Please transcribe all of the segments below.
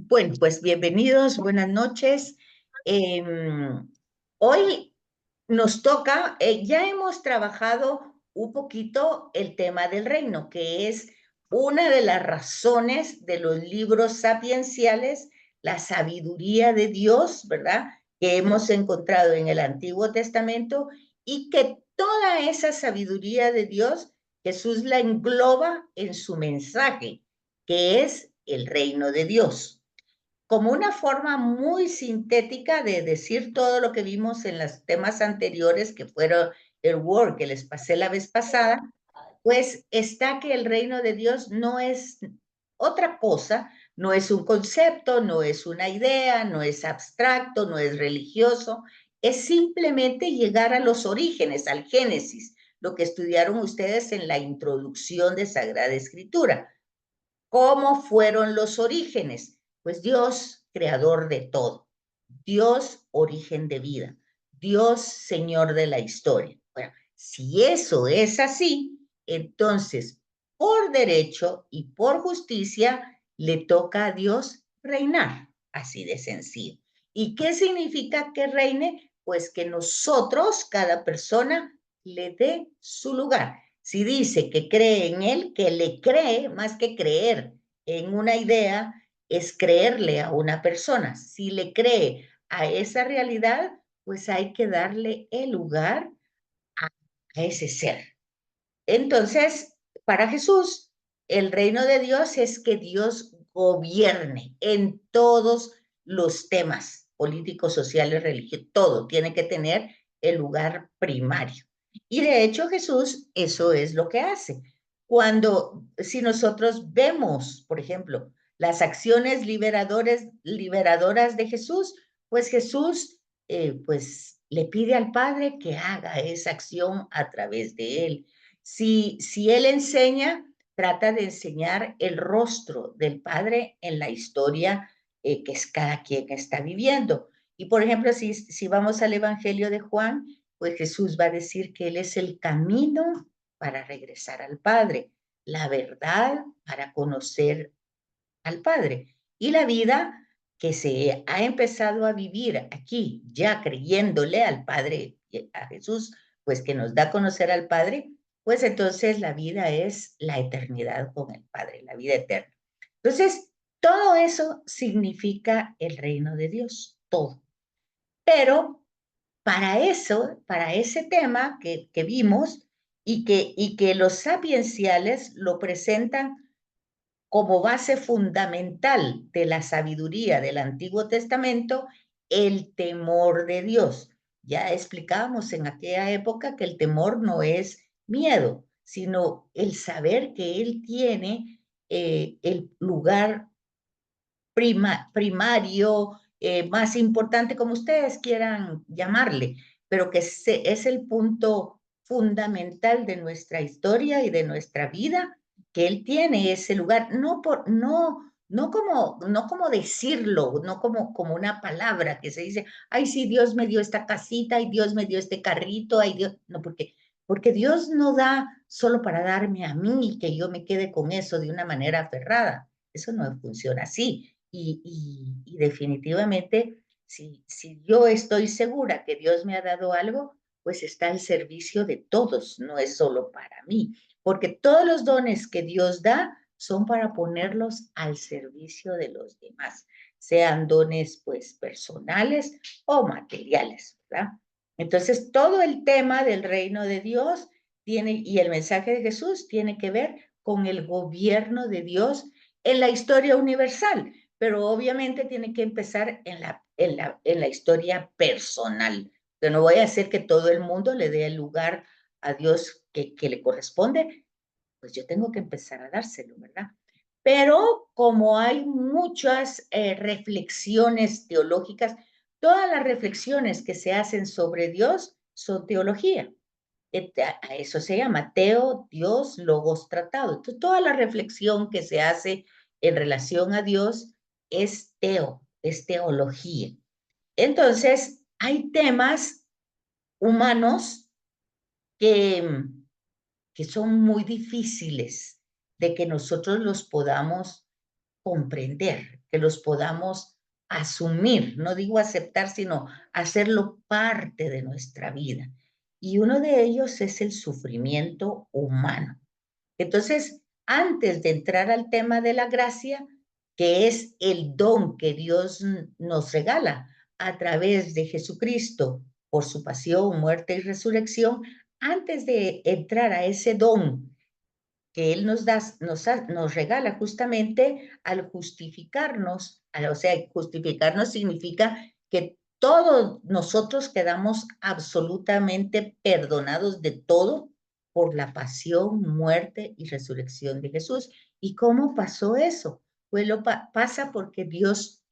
Bueno, pues bienvenidos, buenas noches. Hoy nos toca, ya hemos trabajado un poquito el tema del reino, que es una de las razones de los libros sapienciales, la sabiduría de Dios, ¿verdad? Que hemos encontrado en el Antiguo Testamento y que toda esa sabiduría de Dios, Jesús la engloba en su mensaje, que es el reino de Dios como una forma muy sintética de decir todo lo que vimos en los temas anteriores, que fueron el Word que les pasé la vez pasada, pues está que el reino de Dios no es otra cosa, no es un concepto, no es una idea, no es abstracto, no es religioso, es simplemente llegar a los orígenes, al Génesis, lo que estudiaron ustedes en la introducción de Sagrada Escritura. ¿Cómo fueron los orígenes? Pues Dios, creador de todo. Dios, origen de vida. Dios, señor de la historia. Bueno, si eso es así, entonces, por derecho y por justicia, le toca a Dios reinar. Así de sencillo. ¿Y qué significa que reine? Pues que nosotros, cada persona, le dé su lugar. Si dice que cree en él, que le cree más que creer en una idea, es creerle a una persona. Si le cree a esa realidad, pues hay que darle el lugar a ese ser. Entonces, para Jesús, el reino de Dios es que Dios gobierne en todos los temas políticos, sociales, religiosos, todo tiene que tener el lugar primario. Y de hecho Jesús eso es lo que hace. Si nosotros vemos, por ejemplo, las acciones liberadoras de Jesús, pues Jesús pues le pide al Padre que haga esa acción a través de él. Si él enseña, trata de enseñar el rostro del Padre en la historia que es cada quien está viviendo. Y por ejemplo, si vamos al Evangelio de Juan, pues Jesús va a decir que Él es el camino para regresar al Padre, la verdad para conocer al Padre y la vida que se ha empezado a vivir aquí, ya creyéndole al Padre, a Jesús, pues que nos da a conocer al Padre, pues entonces la vida es la eternidad con el Padre, la vida eterna. Entonces, todo eso significa el reino de Dios, todo. Pero para eso, para ese tema que vimos y que los sapienciales lo presentan como base fundamental de la sabiduría del Antiguo Testamento, el temor de Dios. Ya explicábamos en aquella época que el temor no es miedo, sino el saber que Él tiene el lugar primario, más importante, como ustedes quieran llamarle, pero que es el punto fundamental de nuestra historia y de nuestra vida, que Él tiene ese lugar, no como decirlo, no como una palabra que se dice, ay, sí, Dios me dio esta casita, y Dios me dio este carrito, ay, Dios, no, porque Dios no da solo para darme a mí y que yo me quede con eso de una manera aferrada. Eso no funciona así. Y definitivamente, si yo estoy segura que Dios me ha dado algo, pues está al servicio de todos, no es solo para mí, porque todos los dones que Dios da son para ponerlos al servicio de los demás, sean dones pues personales o materiales, ¿verdad? Entonces, todo el tema del reino de Dios y el mensaje de Jesús tiene que ver con el gobierno de Dios en la historia universal, pero obviamente tiene que empezar en la historia personal. Yo no voy a hacer que todo el mundo le dé el lugar a Dios que le corresponde, pues yo tengo que empezar a dárselo, ¿verdad? Pero como hay muchas reflexiones teológicas, todas las reflexiones que se hacen sobre Dios son teología. A eso se llama teo, Dios, logos, tratado. Entonces, toda la reflexión que se hace en relación a Dios es es teología. Entonces, hay temas humanos que, que son muy difíciles de que nosotros los podamos comprender, que los podamos asumir, no digo aceptar, sino hacerlo parte de nuestra vida. Y uno de ellos es el sufrimiento humano. Entonces, antes de entrar al tema de la gracia, que es el don que Dios nos regala a través de Jesucristo por su pasión, muerte y resurrección, antes de entrar a ese don que Él nos da, nos regala justamente al justificarnos, o sea, justificarnos significa que todos nosotros quedamos absolutamente perdonados de todo por la pasión, muerte y resurrección de Jesús. ¿Y cómo pasó eso? Pues pasa porque Dios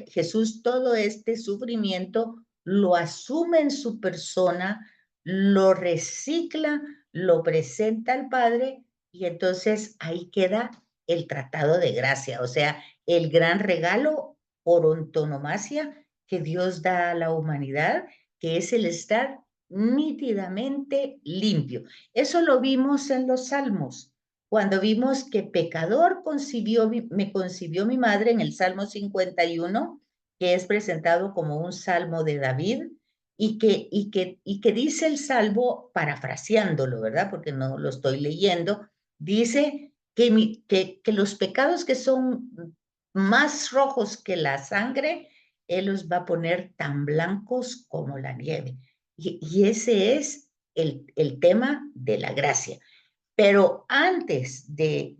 Jesús todo este sufrimiento lo asume en su persona, lo recicla, lo presenta al Padre y entonces ahí queda el tratado de gracia, o sea, el gran regalo por antonomasia que Dios da a la humanidad, que es el estar nítidamente limpio. Eso lo vimos en los Salmos, cuando vimos que pecador me concibió mi madre en el Salmo 51, que es presentado como un salmo de David, y que dice el salmo, parafraseándolo, ¿verdad? Porque no lo estoy leyendo, dice que los pecados que son más rojos que la sangre, Él los va a poner tan blancos como la nieve. Y ese es el tema de la gracia. Pero antes de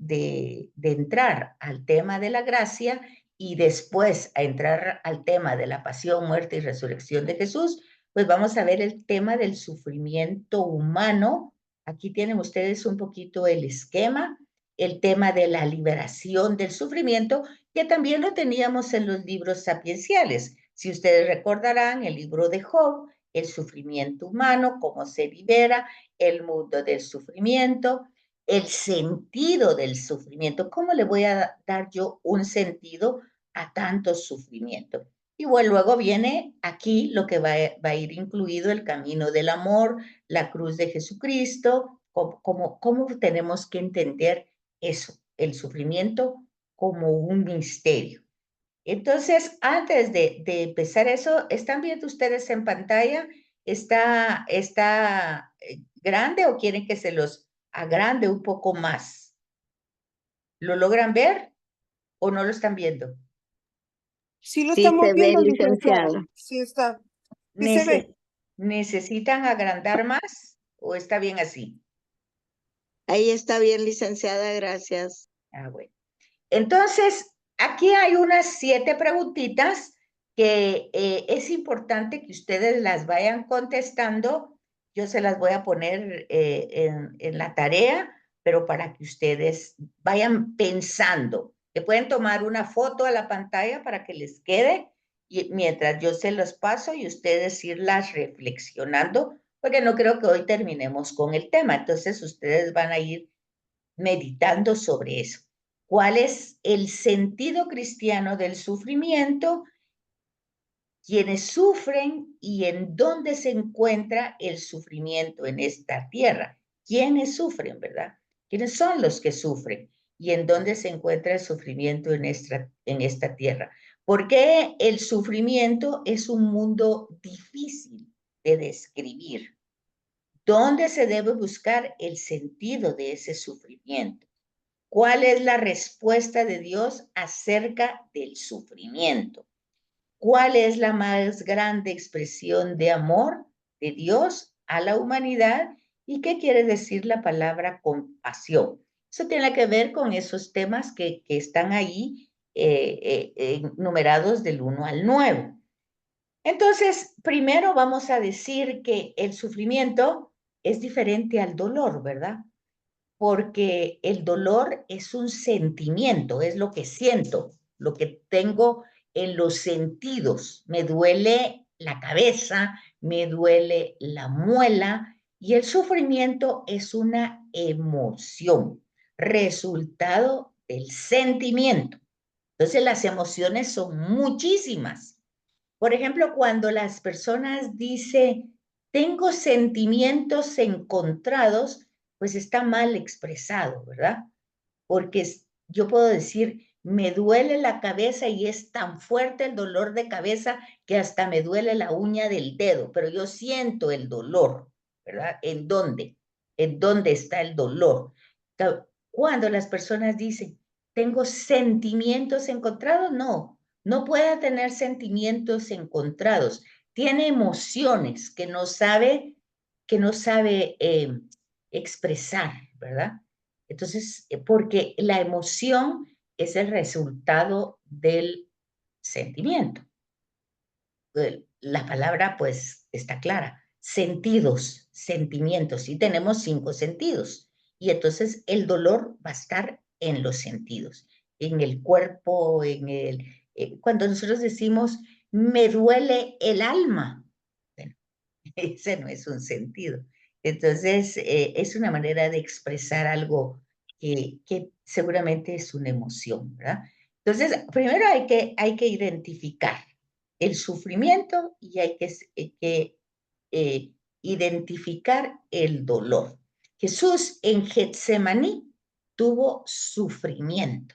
entrar al tema de la gracia y después a entrar al tema de la pasión, muerte y resurrección de Jesús, pues vamos a ver el tema del sufrimiento humano. Aquí tienen ustedes un poquito el esquema, el tema de la liberación del sufrimiento, que también lo teníamos en los libros sapienciales. Si ustedes recordarán el libro de Job, el sufrimiento humano, cómo se libera, el mundo del sufrimiento, el sentido del sufrimiento. ¿Cómo le voy a dar yo un sentido a tanto sufrimiento? Y bueno, luego viene aquí lo que va a ir incluido el camino del amor, la cruz de Jesucristo, cómo tenemos que entender eso, el sufrimiento como un misterio. Entonces, antes de empezar eso, ¿están viendo ustedes en pantalla? ¿Está grande o quieren que se los agrande un poco más? ¿Lo logran ver o no lo están viendo? Sí lo Sí estamos se ve, viendo, licenciada. licenciada. Sí está. Sí se Nece- ve. ¿Necesitan agrandar más o está bien así? Ahí está bien, licenciada, gracias. Ah, bueno. Entonces, aquí hay unas 7 preguntitas que es importante que ustedes las vayan contestando. Yo se las voy a poner en la tarea, pero para que ustedes vayan pensando. Que pueden tomar una foto a la pantalla para que les quede y mientras yo se los paso y ustedes irlas reflexionando, porque no creo que hoy terminemos con el tema. Entonces, ustedes van a ir meditando sobre eso. ¿Cuál es el sentido cristiano del sufrimiento? ¿Quiénes sufren y en dónde se encuentra el sufrimiento en esta tierra? ¿Quiénes sufren, verdad? ¿Quiénes son los que sufren? ¿Y en dónde se encuentra el sufrimiento en esta tierra? Porque el sufrimiento es un mundo difícil de describir. ¿Dónde se debe buscar el sentido de ese sufrimiento? ¿Cuál es la respuesta de Dios acerca del sufrimiento? ¿Cuál es la más grande expresión de amor de Dios a la humanidad? ¿Y qué quiere decir la palabra compasión? Eso tiene que ver con esos temas que están ahí numerados del 1 al 9. Entonces, primero vamos a decir que el sufrimiento es diferente al dolor, ¿verdad? Porque el dolor es un sentimiento, es lo que siento, lo que tengo en los sentidos. Me duele la cabeza, me duele la muela y el sufrimiento es una emoción, resultado del sentimiento. Entonces las emociones son muchísimas. Por ejemplo, cuando las personas dicen, tengo sentimientos encontrados, pues está mal expresado, ¿verdad? Porque yo puedo decir, me duele la cabeza y es tan fuerte el dolor de cabeza que hasta me duele la uña del dedo, pero yo siento el dolor, ¿verdad? ¿En dónde? ¿En dónde está el dolor? Cuando las personas dicen, tengo sentimientos encontrados, no puede tener sentimientos encontrados, tiene emociones que no sabe expresar, ¿verdad? Entonces, porque la emoción es el resultado del sentimiento. La palabra, pues, está clara. Sentidos, sentimientos, y tenemos 5 sentidos. Y entonces el dolor va a estar en los sentidos, en el cuerpo, cuando nosotros decimos, me duele el alma, bueno, ese no es un sentido. Entonces, es una manera de expresar algo que seguramente es una emoción, ¿verdad? Entonces, primero hay que identificar el sufrimiento y hay que identificar el dolor. Jesús en Getsemaní tuvo sufrimiento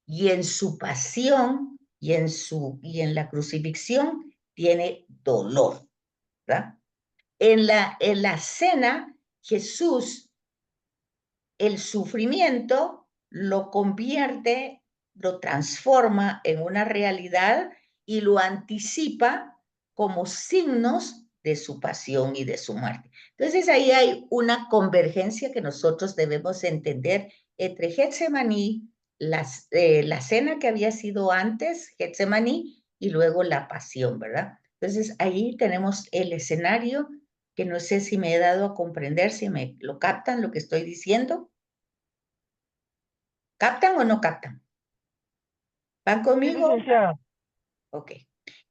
y en su pasión y en la crucifixión tiene dolor, ¿verdad? En la cena, Jesús, el sufrimiento lo convierte, lo transforma en una realidad y lo anticipa como signos de su pasión y de su muerte. Entonces ahí hay una convergencia que nosotros debemos entender entre Getsemaní, la cena que había sido antes, Getsemaní, y luego la pasión, ¿verdad? Entonces ahí tenemos el escenario que no sé si me he dado a comprender, si me lo captan lo que estoy diciendo. ¿Captan o no captan? ¿Van conmigo? Sí, licenciada. Ok.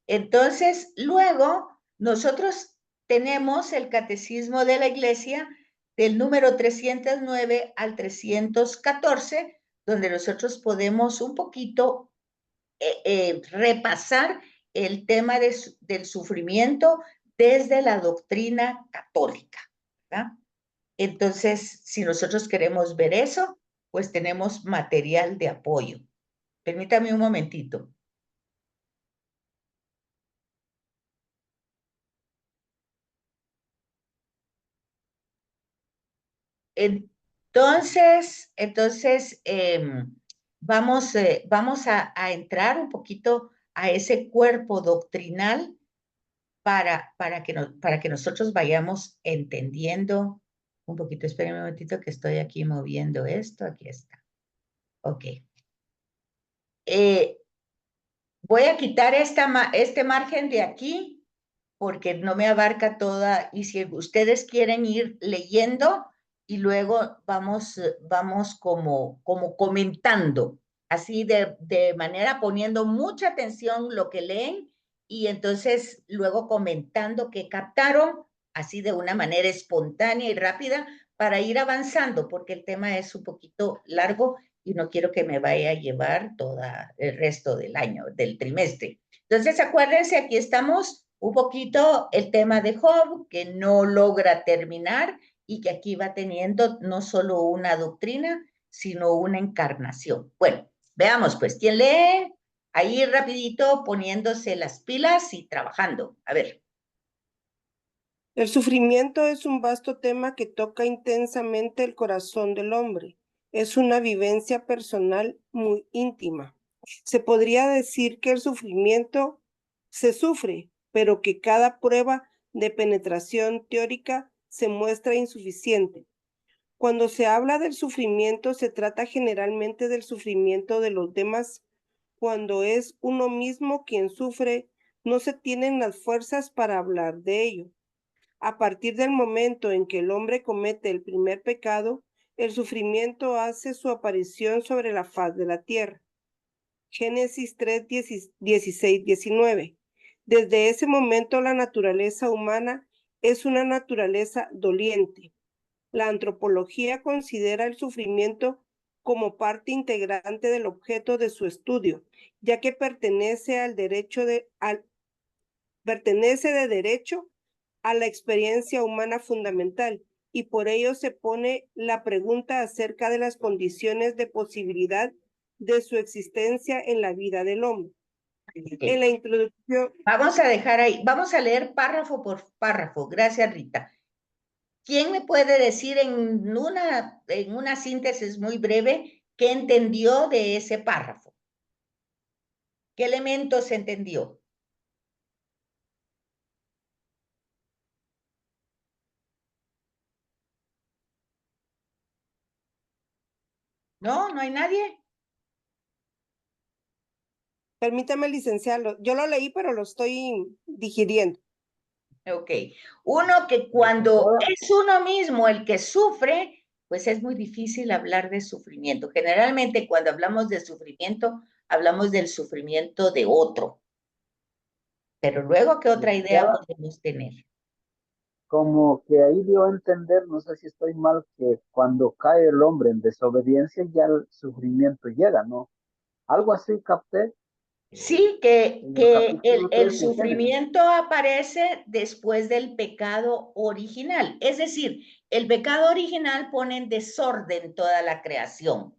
Entonces, luego, nosotros tenemos el Catecismo de la Iglesia del número 309 al 314, donde nosotros podemos un poquito repasar el tema del sufrimiento desde la doctrina católica, ¿verdad? Entonces, si nosotros queremos ver eso, pues tenemos material de apoyo. Permítame un momentito. Entonces vamos a entrar un poquito a ese cuerpo doctrinal para que nosotros vayamos entendiendo un poquito. Esperen un momentito que estoy aquí moviendo esto. Aquí está. Ok. Voy a quitar este margen de aquí porque no me abarca toda, y si ustedes quieren ir leyendo y luego vamos como comentando, así de manera poniendo mucha atención lo que leen y entonces luego comentando qué captaron, así de una manera espontánea y rápida para ir avanzando, porque el tema es un poquito largo y no quiero que me vaya a llevar todo el resto del año, del trimestre. Entonces, acuérdense, aquí estamos un poquito el tema de Job, que no logra terminar y que aquí va teniendo no solo una doctrina, sino una encarnación. Bueno, veamos pues, ¿quién lee? Ahí rapidito poniéndose las pilas y trabajando. A ver. El sufrimiento es un vasto tema que toca intensamente el corazón del hombre. Es una vivencia personal muy íntima. Se podría decir que el sufrimiento se sufre, pero que cada prueba de penetración teórica se muestra insuficiente. Cuando se habla del sufrimiento, se trata generalmente del sufrimiento de los demás. Cuando es uno mismo quien sufre, no se tienen las fuerzas para hablar de ello. A partir del momento en que el hombre comete el primer pecado, el sufrimiento hace su aparición sobre la faz de la tierra. Génesis 3, 16, 19. Desde ese momento la naturaleza humana es una naturaleza doliente. La antropología considera el sufrimiento como parte integrante del objeto de su estudio, ya que pertenece de derecho a la experiencia humana fundamental y por ello se pone la pregunta acerca de las condiciones de posibilidad de su existencia en la vida del hombre. Ok. En la introducción, Vamos a dejar ahí, vamos a leer párrafo por párrafo. Gracias, Rita. ¿Quién me puede decir en una síntesis muy breve qué entendió de ese párrafo? ¿Qué elementos entendió? ¿No? ¿No hay nadie? permítame, licenciado, yo lo leí, pero lo estoy digiriendo. Ok. Uno que cuando es uno mismo el que sufre, pues es muy difícil hablar de sufrimiento. Generalmente cuando hablamos de sufrimiento, hablamos del sufrimiento de otro. Pero luego, ¿qué otra idea podemos tener? Como que ahí dio a entender, no sé si estoy mal, que cuando cae el hombre en desobediencia ya el sufrimiento llega, ¿no? Algo así capté Sí, que en el capítulo el 3 de Génesis. sufrimiento aparece después del pecado original. Es decir, el pecado original pone en desorden toda la creación.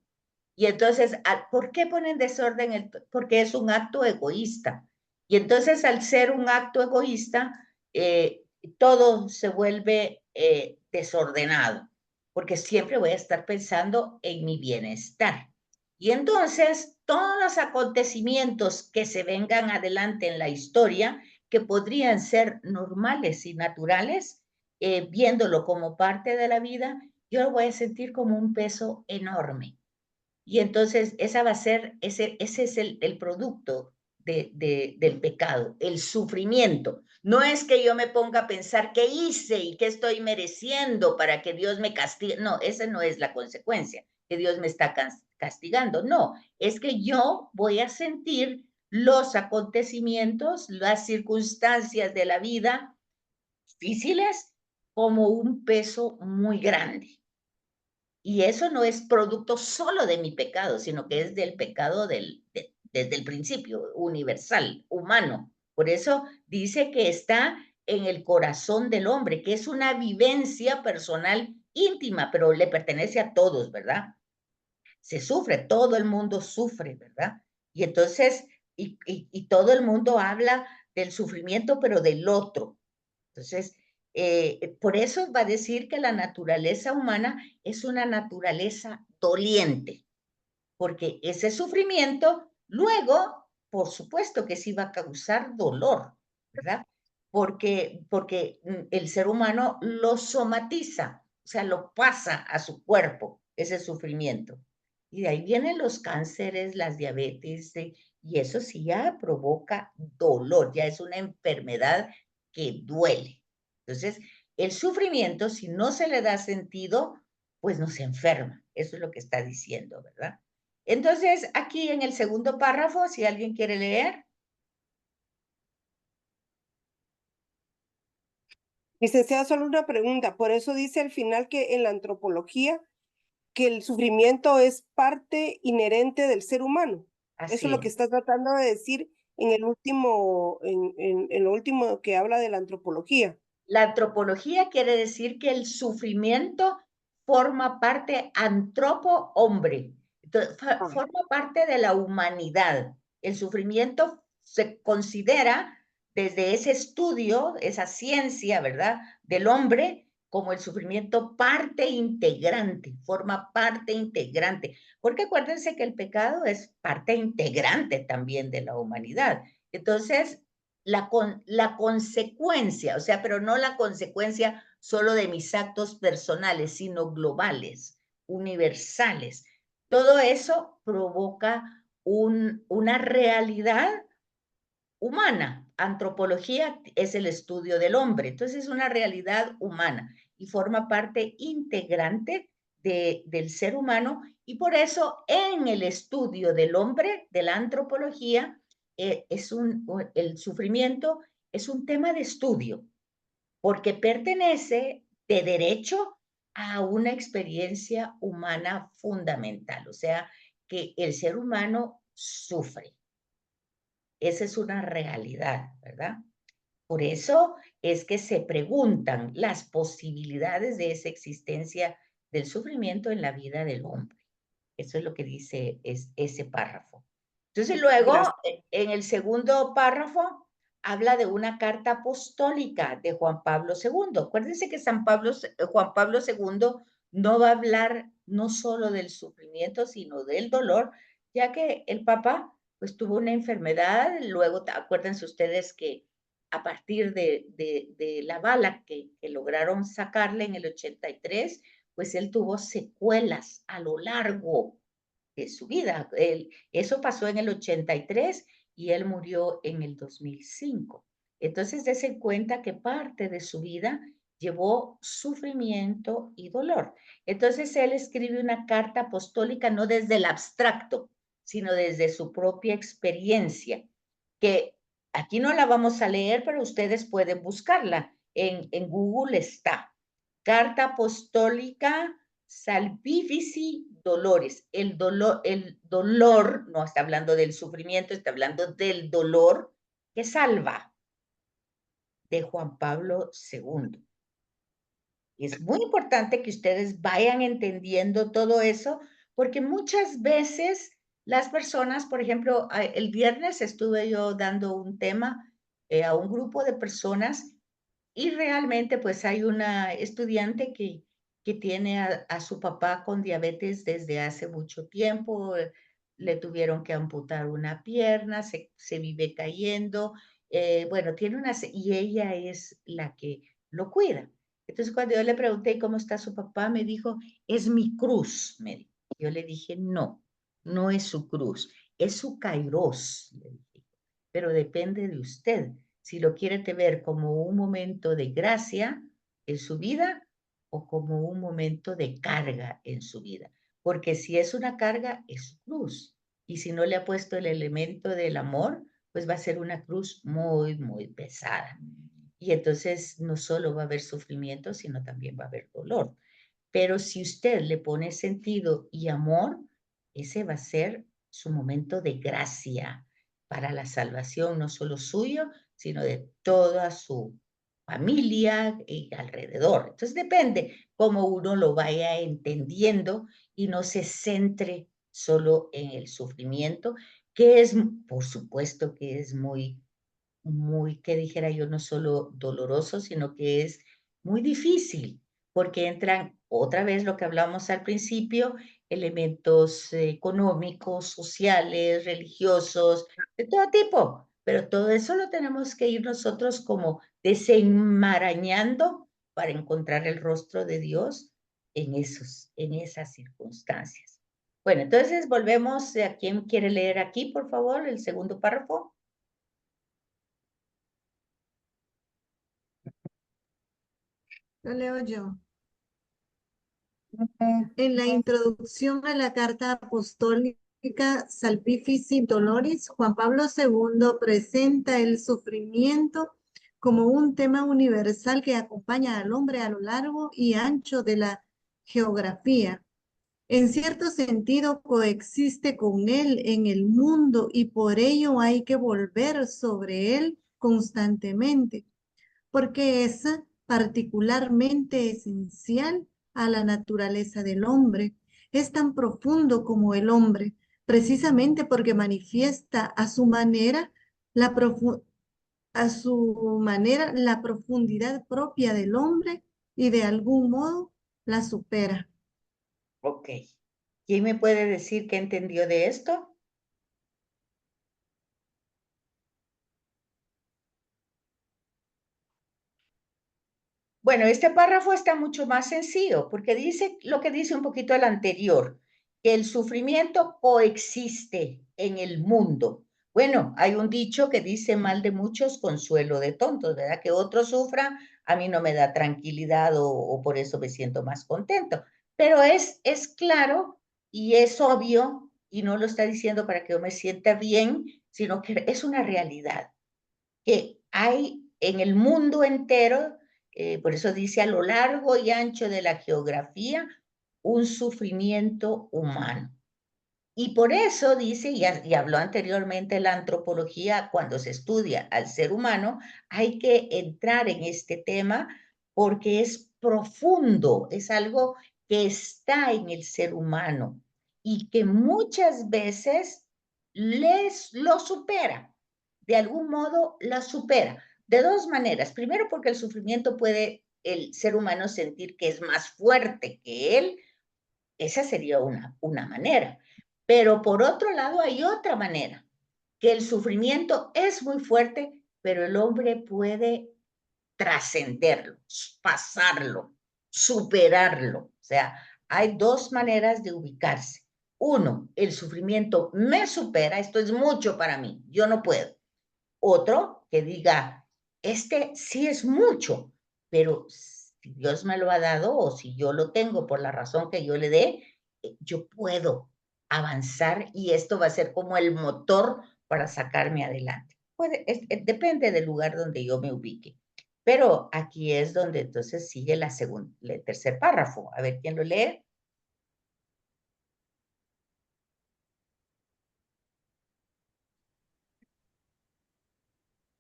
Y entonces, ¿por qué ponen desorden? Porque es un acto egoísta. Y entonces, al ser un acto egoísta, todo se vuelve desordenado, porque siempre voy a estar pensando en mi bienestar. Y entonces, todos los acontecimientos que se vengan adelante en la historia, que podrían ser normales y naturales, viéndolo como parte de la vida, yo lo voy a sentir como un peso enorme. Y entonces esa va a ser, ese es el producto del pecado, el sufrimiento. No es que yo me ponga a pensar qué hice y qué estoy mereciendo para que Dios me castigue. No, esa no es la consecuencia, que Dios me está castigando. No, es que yo voy a sentir los acontecimientos, las circunstancias de la vida difíciles como un peso muy grande. Y eso no es producto solo de mi pecado, sino que es del pecado desde el principio, universal, humano. Por eso dice que está en el corazón del hombre, que es una vivencia personal íntima, pero le pertenece a todos, ¿verdad? Se sufre, todo el mundo sufre, ¿verdad? Y entonces, y todo el mundo habla del sufrimiento, pero del otro. Entonces, por eso va a decir que la naturaleza humana es una naturaleza doliente, porque ese sufrimiento luego, por supuesto que sí va a causar dolor, ¿verdad? Porque el ser humano lo somatiza, o sea, lo pasa a su cuerpo, ese sufrimiento. Y de ahí vienen los cánceres, las diabetes, y eso sí ya provoca dolor, ya es una enfermedad que duele. Entonces, el sufrimiento, si no se le da sentido, pues nos enferma. Eso es lo que está diciendo, ¿verdad? Entonces, aquí en el segundo párrafo, si alguien quiere leer. Licenciada, solo una pregunta. Por eso dice al final que en la antropología que el sufrimiento es parte inherente del ser humano. Eso es lo que Así está tratando de decir en el último, en lo último que habla de la antropología. La antropología quiere decir que el sufrimiento forma parte antropo-hombre. Forma parte de la humanidad. El sufrimiento se considera desde ese estudio, esa ciencia, ¿verdad?, del hombre, como el sufrimiento parte integrante, forma parte integrante. Porque acuérdense que el pecado es parte integrante también de la humanidad. Entonces, la consecuencia, o sea, pero no la consecuencia solo de mis actos personales, sino globales, universales. Todo eso provoca una realidad humana. Antropología es el estudio del hombre, entonces es una realidad humana y forma parte integrante del ser humano, y por eso en el estudio del hombre, de la antropología, el sufrimiento es un tema de estudio, porque pertenece de derecho a una experiencia humana fundamental, o sea, que el ser humano sufre. Esa es una realidad, ¿verdad? Por eso es que se preguntan las posibilidades de esa existencia del sufrimiento en la vida del hombre. Eso es lo que dice ese párrafo. Entonces luego, Gracias. en el segundo párrafo, habla de una carta apostólica de Juan Pablo II. Acuérdense que Juan Pablo II no va a hablar no solo del sufrimiento, sino del dolor, ya que el Papa pues tuvo una enfermedad, luego acuérdense ustedes que a partir de la bala que lograron sacarle en el 83, pues él tuvo secuelas a lo largo de su vida. Eso pasó en el 83 y él murió en el 2005. Entonces, dése cuenta que parte de su vida llevó sufrimiento y dolor. Entonces, él escribe una carta apostólica no desde el abstracto, sino desde su propia experiencia, que aquí no la vamos a leer, pero ustedes pueden buscarla. En Google está. Carta apostólica Salvifici Dolores. El dolor, no está hablando del sufrimiento, está hablando del dolor que salva, de Juan Pablo II. Es muy importante que ustedes vayan entendiendo todo eso, porque muchas veces las personas, por ejemplo, el viernes estuve yo dando un tema a un grupo de personas y realmente pues hay una estudiante que tiene a su papá con diabetes desde hace mucho tiempo, le tuvieron que amputar una pierna, se vive cayendo, bueno, tiene y ella es la que lo cuida. Entonces, cuando yo le pregunté cómo está su papá, me dijo, es mi cruz, me dijo. Yo le dije, no, no es su cruz, es su kairos, le dije. Pero depende de usted, si lo quiere ver como un momento de gracia en su vida o como un momento de carga en su vida. Porque si es una carga, es su cruz. Y si no le ha puesto el elemento del amor, pues va a ser una cruz muy, muy pesada. Y entonces no solo va a haber sufrimiento, sino también va a haber dolor. Pero si usted le pone sentido y amor, ese va a ser su momento de gracia para la salvación, no solo suyo, sino de toda su familia y alrededor. Entonces depende cómo uno lo vaya entendiendo y no se centre solo en el sufrimiento, que es, por supuesto, que es muy que dijera yo, no solo doloroso, sino que es muy difícil, porque entran otra vez lo que hablamos al principio, elementos económicos, sociales, religiosos, de todo tipo, pero todo eso lo tenemos que ir nosotros como desenmarañando para encontrar el rostro de Dios en esas circunstancias. Bueno, entonces volvemos a quien quiere leer aquí, por favor, el segundo párrafo. Lo leo yo. En la introducción a la carta apostólica Salvifici Doloris, Juan Pablo II presenta el sufrimiento como un tema universal que acompaña al hombre a lo largo y ancho de la geografía. En cierto sentido, coexiste con él en el mundo y por ello hay que volver sobre él constantemente, porque es particularmente esencial a la naturaleza del hombre. Es tan profundo como el hombre, precisamente porque manifiesta a su manera la profundidad propia del hombre y de algún modo la supera. Ok. ¿Quién me puede decir qué entendió de esto? Bueno, este párrafo está mucho más sencillo porque dice lo que dice un poquito el anterior, que el sufrimiento coexiste en el mundo. Bueno, hay un dicho que dice mal de muchos, consuelo de tontos, ¿verdad? Que otro sufra, a mí no me da tranquilidad o por eso me siento más contento. Pero es claro y es obvio y no lo está diciendo para que yo me sienta bien, sino que es una realidad que hay en el mundo entero, por eso dice a lo largo y ancho de la geografía, un sufrimiento humano. Y por eso dice, y habló anteriormente la antropología, cuando se estudia al ser humano, hay que entrar en este tema porque es profundo, es algo que está en el ser humano y que muchas veces lo supera. De algún modo la supera. De dos maneras. Primero, porque el sufrimiento puede el ser humano sentir que es más fuerte que él. Esa sería una manera. Pero por otro lado hay otra manera, que el sufrimiento es muy fuerte, pero el hombre puede trascenderlo, pasarlo, superarlo. O sea, hay dos maneras de ubicarse. Uno, el sufrimiento me supera, esto es mucho para mí, yo no puedo. Otro que diga, este sí es mucho, pero si Dios me lo ha dado o si yo lo tengo por la razón que yo le dé, yo puedo avanzar y esto va a ser como el motor para sacarme adelante. Depende del lugar donde yo me ubique. Pero aquí es donde entonces sigue el tercer párrafo. A ver, ¿quién lo lee?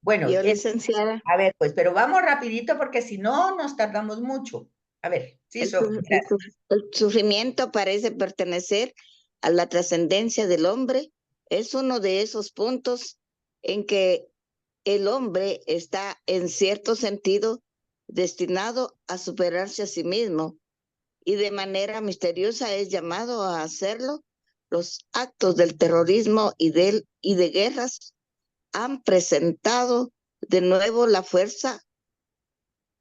Bueno, Yo, licenciada, a ver, pues, pero vamos rapidito porque si no nos tardamos mucho. A ver, sí, el, Sofía, gracias. el sufrimiento parece pertenecer a la trascendencia del hombre. Es uno de esos puntos en que el hombre está, en cierto sentido, destinado a superarse a sí mismo y de manera misteriosa es llamado a hacerlo. Los actos del terrorismo y de guerras han presentado de nuevo la fuerza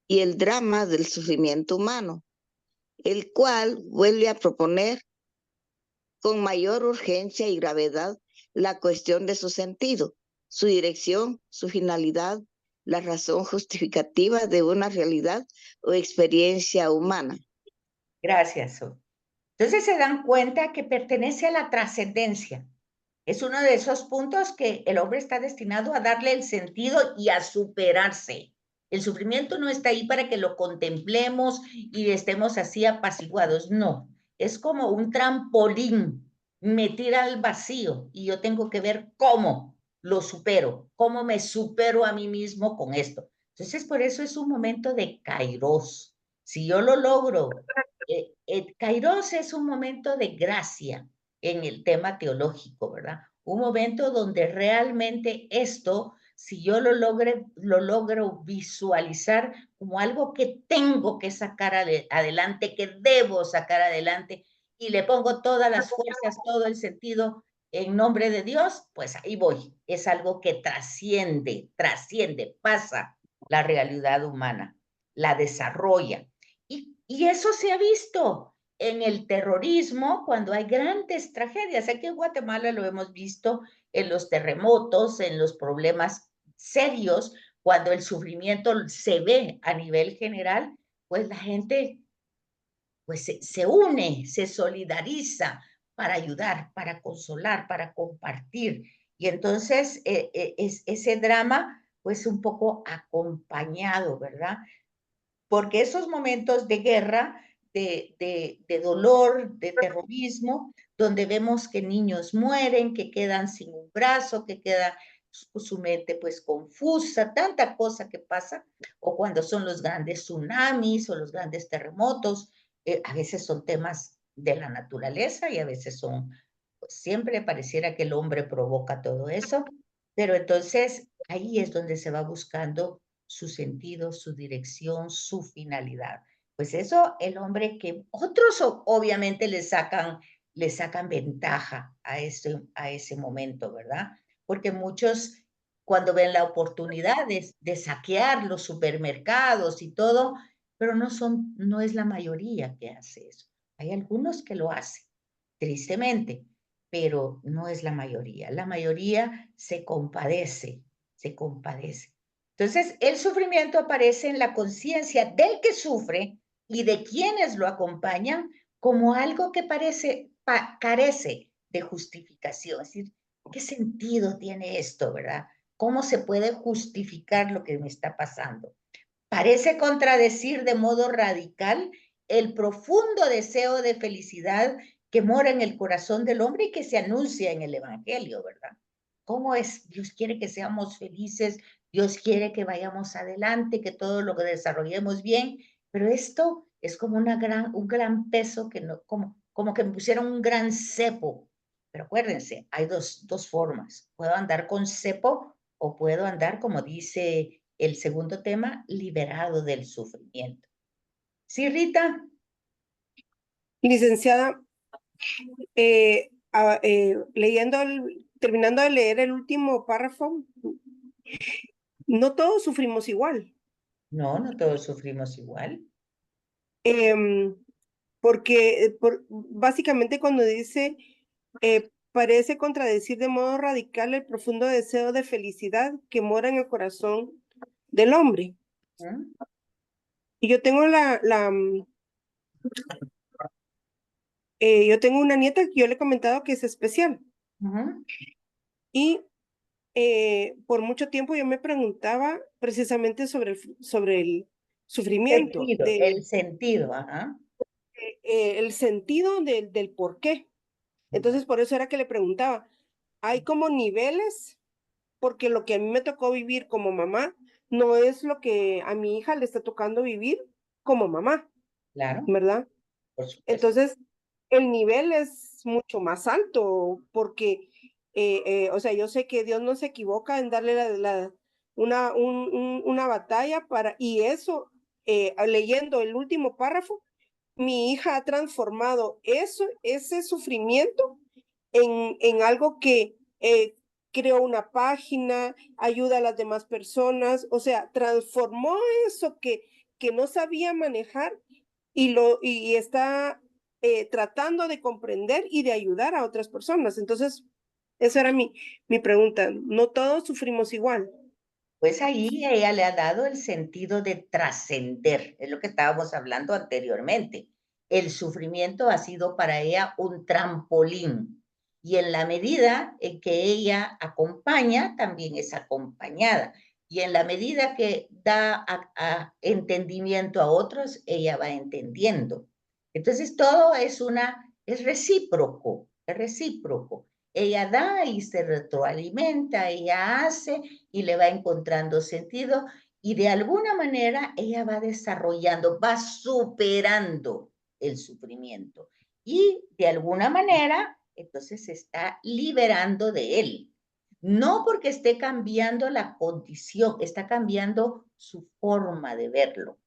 y el drama del sufrimiento humano, el cual vuelve a proponer con mayor urgencia y gravedad la cuestión de su sentido, su dirección, su finalidad, la razón justificativa de una realidad o experiencia humana. Gracias, Sofía. Entonces se dan cuenta que pertenece a la trascendencia. Es uno de esos puntos que el hombre está destinado a darle el sentido y a superarse. El sufrimiento no está ahí para que lo contemplemos y estemos así apaciguados. No, es como un trampolín. Me tira al vacío y yo tengo que ver cómo lo supero, cómo me supero a mí mismo con esto. Entonces, por eso es un momento de kairos. Si yo lo logro, kairos es un momento de gracia en el tema teológico, ¿verdad? Un momento donde realmente esto, si yo lo logro visualizar como algo que tengo que sacar adelante, que debo sacar adelante, y le pongo todas las fuerzas, todo el sentido en nombre de Dios, pues ahí voy. Es algo que trasciende, pasa la realidad humana, la desarrolla. Y eso se ha visto en el terrorismo, cuando hay grandes tragedias. Aquí en Guatemala lo hemos visto en los terremotos, en los problemas serios, cuando el sufrimiento se ve a nivel general, pues la gente pues se une, se solidariza para ayudar, para consolar, para compartir. Y entonces es ese drama, pues un poco acompañado, ¿verdad? Porque esos momentos de guerra, de dolor, de terrorismo, donde vemos que niños mueren, que quedan sin un brazo, que queda su mente pues confusa, tanta cosa que pasa, o cuando son los grandes tsunamis o los grandes terremotos, a veces son temas de la naturaleza y a veces son, pues siempre pareciera que el hombre provoca todo eso, pero entonces ahí es donde se va buscando su sentido, su dirección, su finalidad. Pues eso, el hombre que otros obviamente le sacan ventaja a ese momento, ¿verdad? Porque muchos cuando ven la oportunidad de saquear los supermercados y todo, pero no es la mayoría que hace eso. Hay algunos que lo hacen, tristemente, pero no es la mayoría. La mayoría se compadece, se compadece. Entonces, el sufrimiento aparece en la conciencia del que sufre y de quienes lo acompañan como algo que carece de justificación. Es decir, ¿qué sentido tiene esto, verdad? ¿Cómo se puede justificar lo que me está pasando? Parece contradecir de modo radical el profundo deseo de felicidad que mora en el corazón del hombre y que se anuncia en el Evangelio, ¿verdad? ¿Cómo es? Dios quiere que seamos felices, Dios quiere que vayamos adelante, que todo lo que desarrollemos bien, pero esto es como un gran peso que no, como como que me pusieron un gran cepo. Pero acuérdense, hay dos formas. Puedo andar con cepo o puedo andar, como dice el segundo tema, liberado del sufrimiento. ¿Sí, Rita? Licenciada, terminando de leer el último párrafo, no todos sufrimos igual. No, no todos sufrimos igual. Porque básicamente cuando dice, parece contradecir de modo radical el profundo deseo de felicidad que mora en el corazón del hombre. ¿Mm? Y yo tengo yo tengo una nieta que yo le he comentado que es especial. Uh-huh. Y por mucho tiempo yo me preguntaba precisamente sobre el sufrimiento, El sentido, ajá. el sentido del por qué. Entonces, por eso era que le preguntaba, ¿hay como niveles? Porque lo que a mí me tocó vivir como mamá no es lo que a mi hija le está tocando vivir como mamá, Claro, ¿verdad? por supuesto. Entonces, el nivel es mucho más alto porque, o sea, yo sé que Dios no se equivoca en darle una batalla y eso, leyendo el último párrafo, mi hija ha transformado ese sufrimiento en algo que creó una página, ayuda a las demás personas, o sea, transformó eso que no sabía manejar y está tratando de comprender y de ayudar a otras personas. Entonces, esa era mi pregunta. No todos sufrimos igual. Pues ahí ella le ha dado el sentido de trascender, es lo que estábamos hablando anteriormente. El sufrimiento ha sido para ella un trampolín y en la medida en que ella acompaña, también es acompañada. Y en la medida que da a entendimiento a otros, ella va entendiendo. Entonces todo es recíproco, es recíproco. Ella da y se retroalimenta, ella hace y le va encontrando sentido y de alguna manera ella va desarrollando, va superando el sufrimiento y de alguna manera entonces se está liberando de él. No porque esté cambiando la condición, está cambiando su forma de verlo.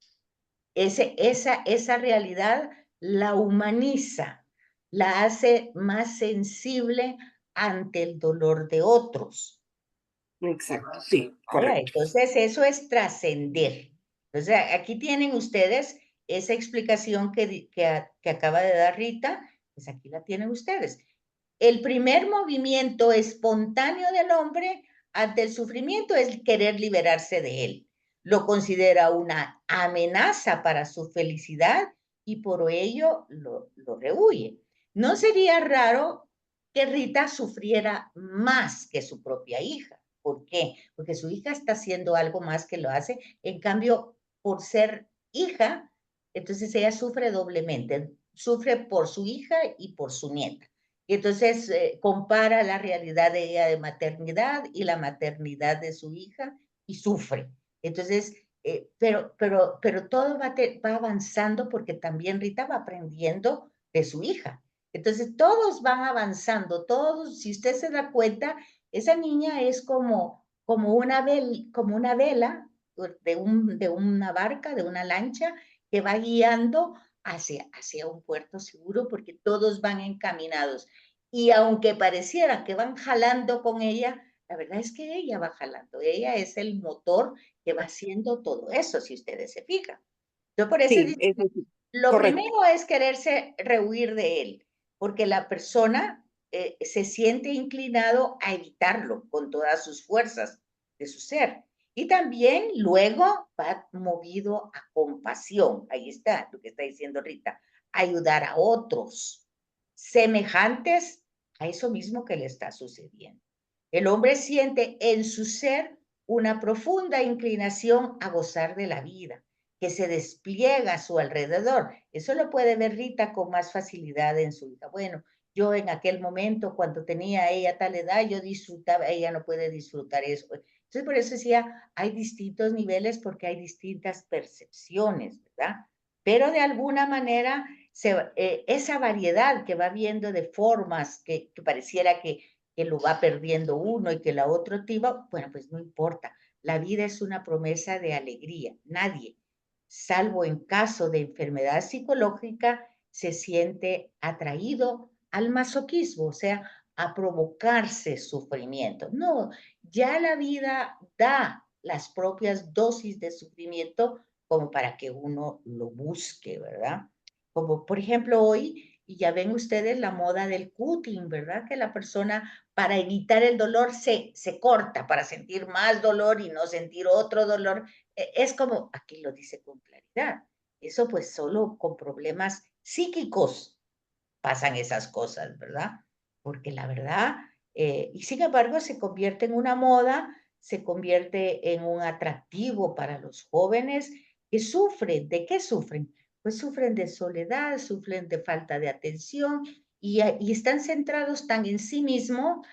Esa realidad la humaniza, la hace más sensible ante el dolor de otros. Exacto, sí, ¿Vale? correcto. Entonces, eso es trascender. Entonces, aquí tienen ustedes esa explicación que acaba de dar Rita, pues aquí la tienen ustedes. El primer movimiento espontáneo del hombre ante el sufrimiento es querer liberarse de él. Lo considera una amenaza para su felicidad y por ello lo rehuye. No sería raro que Rita sufriera más que su propia hija. ¿Por qué? Porque su hija está haciendo algo más que lo hace. En cambio, por ser hija, entonces ella sufre doblemente. Sufre por su hija y por su nieta. Y entonces compara la realidad de ella de maternidad y la maternidad de su hija y sufre. Entonces, pero todo va avanzando porque también Rita va aprendiendo de su hija. Entonces, todos van avanzando, todos, si usted se da cuenta, esa niña es como una vela de una barca, de una lancha, que va guiando hacia un puerto seguro porque todos van encaminados. Y aunque pareciera que van jalando con ella, la verdad es que ella va jalando. Ella es el motor que va haciendo todo eso, si ustedes se fijan. Yo por eso Sí, digo, eso sí, lo correcto. primero es quererse rehuir de él, porque la persona se siente inclinado a evitarlo con todas sus fuerzas de su ser. Y también luego va movido a compasión. Ahí está lo que está diciendo Rita. Ayudar a otros semejantes a eso mismo que le está sucediendo. El hombre siente en su ser una profunda inclinación a gozar de la vida que se despliega a su alrededor. Eso lo puede ver Rita con más facilidad en su hija. Bueno, yo en aquel momento, cuando tenía ella tal edad, yo disfrutaba, ella no puede disfrutar eso. Entonces, por eso decía, hay distintos niveles porque hay distintas percepciones, ¿verdad? Pero de alguna manera esa variedad que va viendo de formas que pareciera que lo va perdiendo uno y que la otra tipo, bueno, pues no importa. La vida es una promesa de alegría. Nadie, salvo en caso de enfermedad psicológica, se siente atraído al masoquismo, o sea, a provocarse sufrimiento. No, ya la vida da las propias dosis de sufrimiento como para que uno lo busque, ¿verdad? Como por ejemplo hoy, y ya ven ustedes la moda del cutting, ¿verdad? Que la persona para evitar el dolor se corta para sentir más dolor y no sentir otro dolor. Es como, aquí lo dice con claridad, eso pues solo con problemas psíquicos pasan esas cosas, ¿verdad? Porque la verdad, y sin embargo se convierte en una moda, se convierte en un atractivo para los jóvenes que sufren. ¿De qué sufren? Pues sufren de soledad, sufren de falta de atención y están centrados tan en sí mismo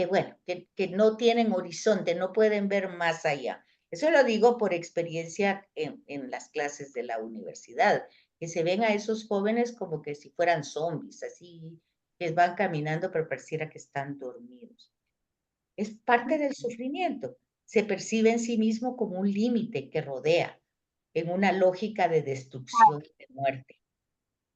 bueno, que no tienen horizonte, no pueden ver más allá. Eso lo digo por experiencia en las clases de la universidad, que se ven a esos jóvenes como que si fueran zombies, así que van caminando, pero pareciera que están dormidos. Es parte del sufrimiento. Se percibe en sí mismo como un límite que rodea, en una lógica de destrucción y de muerte.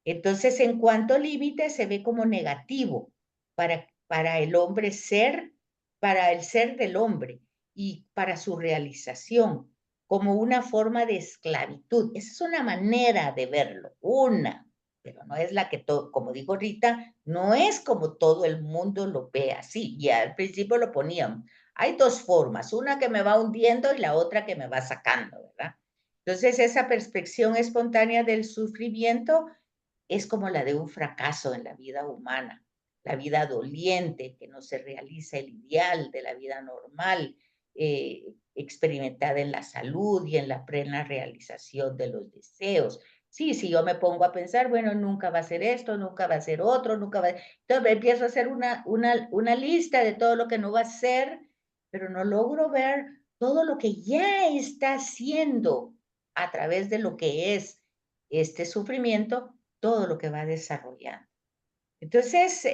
Entonces, en cuanto límite, se ve como negativo para el hombre ser, para el ser del hombre y para su realización, como una forma de esclavitud. Esa es una manera de verlo, pero no es la que todo, como dijo Rita, no es como todo el mundo lo ve así. Y al principio lo ponían. Hay dos formas, una que me va hundiendo y la otra que me va sacando, ¿verdad? Entonces, esa perspectiva espontánea del sufrimiento es como la de un fracaso en la vida humana, la vida doliente, que no se realiza el ideal de la vida normal, experimentada en la salud y en la plena realización de los deseos. Sí, si yo me pongo a pensar, bueno, nunca va a ser esto, nunca va a ser otro, nunca va a... Entonces empiezo a hacer una lista de todo lo que no va a ser, pero no logro ver todo lo que ya está haciendo a través de lo que es este sufrimiento, todo lo que va desarrollando. Entonces,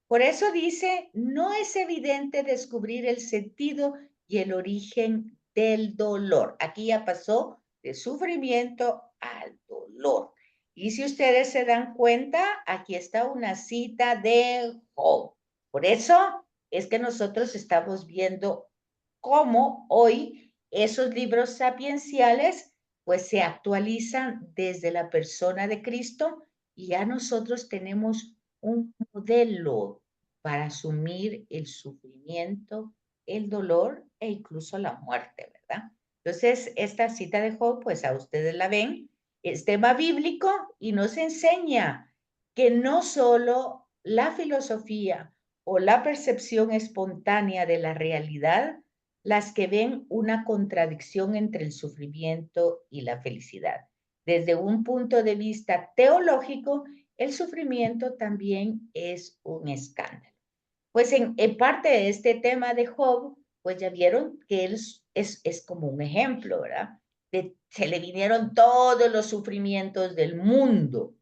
por eso dice, no es evidente descubrir el sentido y el origen del dolor. Aquí ya pasó de sufrimiento al dolor. Y si ustedes se dan cuenta, aquí está una cita de Job. Por eso es que nosotros estamos viendo cómo hoy esos libros sapienciales pues se actualizan desde la persona de Cristo y ya nosotros tenemos un modelo para asumir el sufrimiento, el dolor e incluso la muerte, ¿verdad? Entonces, esta cita de Job, pues a ustedes la ven, es tema bíblico y nos enseña que no solo la filosofía o la percepción espontánea de la realidad las que ven una contradicción entre el sufrimiento y la felicidad. Desde un punto de vista teológico, el sufrimiento también es un escándalo. Pues en parte de este tema de Job, pues ya vieron que él es como un ejemplo, ¿verdad? Se le vinieron todos los sufrimientos del mundo,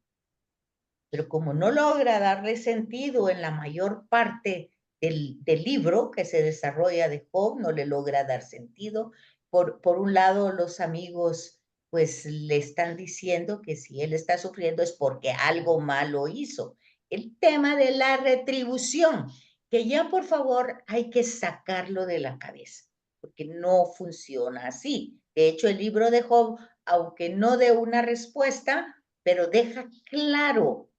pero como no logra darle sentido en la mayor parte del libro que se desarrolla de Job, no le logra dar sentido. Por un lado, los amigos pues le están diciendo que si él está sufriendo es porque algo malo hizo. El tema de la retribución, que ya por favor hay que sacarlo de la cabeza, porque no funciona así. De hecho, el libro de Job, aunque no dé una respuesta, pero deja claro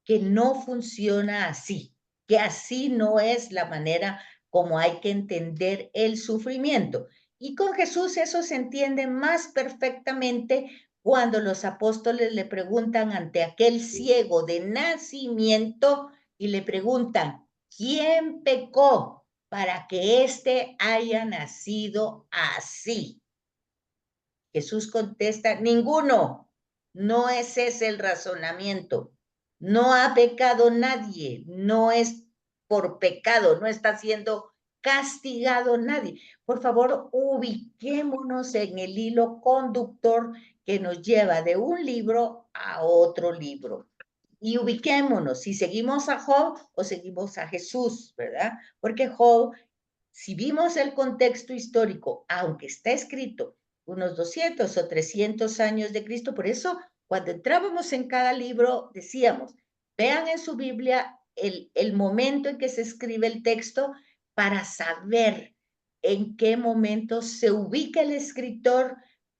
que no funciona así, que así no es la manera como hay que entender el sufrimiento. Y con Jesús eso se entiende más perfectamente cuando los apóstoles le preguntan ante aquel ciego de nacimiento y le preguntan, ¿quién pecó para que éste haya nacido así? Jesús contesta, ninguno. No es ese el razonamiento. No ha pecado nadie. No es por pecado. No está siendo castigado nadie. Por favor, ubiquémonos en el hilo conductor que nos lleva de un libro a otro libro. Y ubiquémonos, si seguimos a Job o seguimos a Jesús, ¿verdad? Porque Job, si vimos el contexto histórico, aunque está escrito unos 200 o 300 años de Cristo, por eso cuando entrábamos en cada libro decíamos, vean en su Biblia el momento en que se escribe el texto para saber en qué momento se ubica el escritor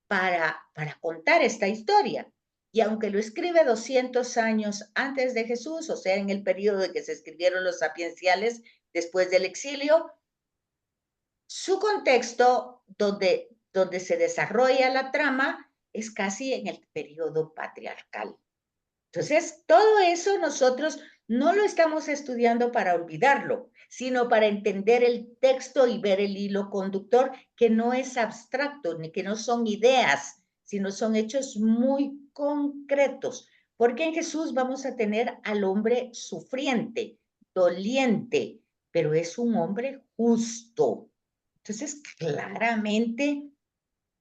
para contar esta historia. Y aunque lo escribe 200 años antes de Jesús, o sea, en el periodo en que se escribieron los sapienciales después del exilio, su contexto donde se desarrolla la trama es casi en el periodo patriarcal. Entonces, todo eso nosotros no lo estamos estudiando para olvidarlo, sino para entender el texto y ver el hilo conductor, que no es abstracto, ni que no son ideas, sino son hechos muy concretos. Porque en Jesús vamos a tener al hombre sufriente, doliente, pero es un hombre justo. Entonces, claramente,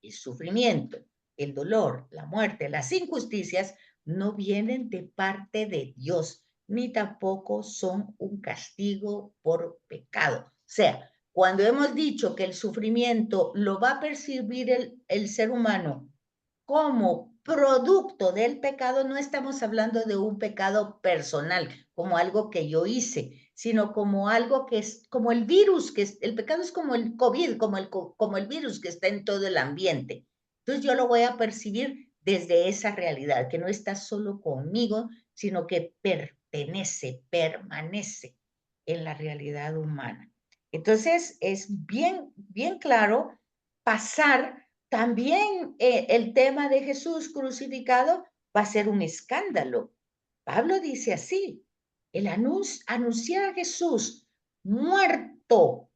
el sufrimiento, el dolor, la muerte, las injusticias no vienen de parte de Dios, ni tampoco son un castigo por pecado. O sea, cuando hemos dicho que el sufrimiento lo va a percibir el ser humano como producto del pecado, no estamos hablando de un pecado personal, como algo que yo hice, sino como algo que es como el virus, el pecado es como el COVID, como el virus que está en todo el ambiente. Entonces yo lo voy a percibir desde esa realidad, que no está solo conmigo, sino que permanece en la realidad humana. Entonces es bien, bien claro pasar también el tema de Jesús crucificado va a ser un escándalo. Pablo dice así, el anunciar a Jesús muerto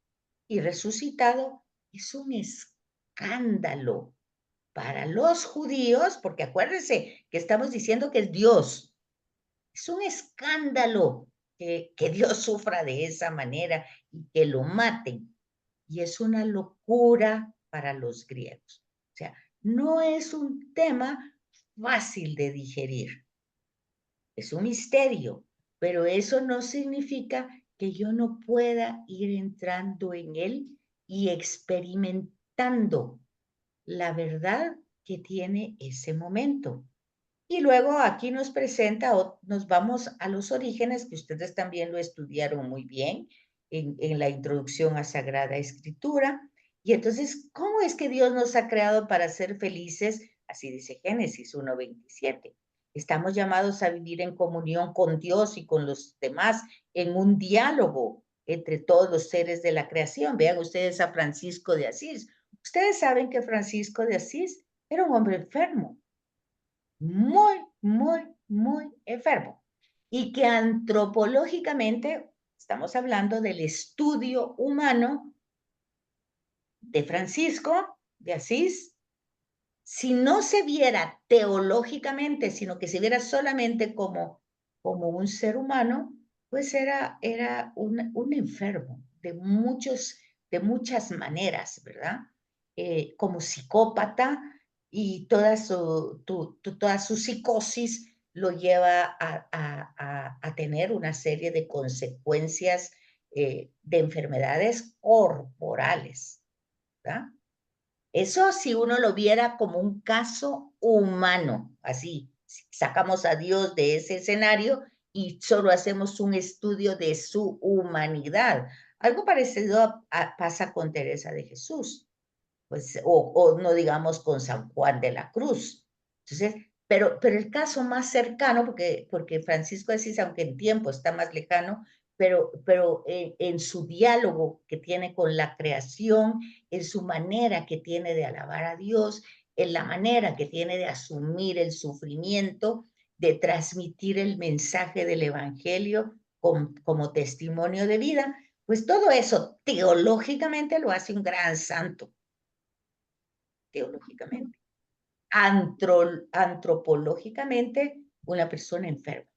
y resucitado es un escándalo para los judíos, porque acuérdense que estamos diciendo que es Dios. Es un escándalo que Dios sufra de esa manera y que lo maten. Y es una locura para los griegos. O sea, no es un tema fácil de digerir. Es un misterio, pero eso no significa que yo no pueda ir entrando en él y experimentando la verdad que tiene ese momento. Y luego aquí nos presenta, nos vamos a los orígenes, que ustedes también lo estudiaron muy bien en la introducción a Sagrada Escritura. Y entonces, ¿cómo es que Dios nos ha creado para ser felices? Así dice Génesis 1:27. Estamos llamados a vivir en comunión con Dios y con los demás, en un diálogo entre todos los seres de la creación. Vean ustedes a Francisco de Asís. Ustedes saben que Francisco de Asís era un hombre enfermo, muy enfermo. Y que antropológicamente, estamos hablando del estudio humano de Francisco de Asís, si no se viera teológicamente, sino que se viera solamente como un ser humano, pues era un enfermo de muchas maneras, ¿verdad? Como psicópata, y toda su psicosis lo lleva a tener una serie de consecuencias de enfermedades corporales, ¿verdad? Eso si uno lo viera como un caso humano, así, sacamos a Dios de ese escenario y solo hacemos un estudio de su humanidad. Algo parecido pasa con Teresa de Jesús, pues, o no digamos con San Juan de la Cruz. Entonces, pero el caso más cercano, porque Francisco de Asís, aunque en tiempo está más lejano, pero en su diálogo que tiene con la creación, en su manera que tiene de alabar a Dios, en la manera que tiene de asumir el sufrimiento, de transmitir el mensaje del Evangelio como testimonio de vida, pues todo eso teológicamente lo hace un gran santo, teológicamente. Antropológicamente, una persona enferma.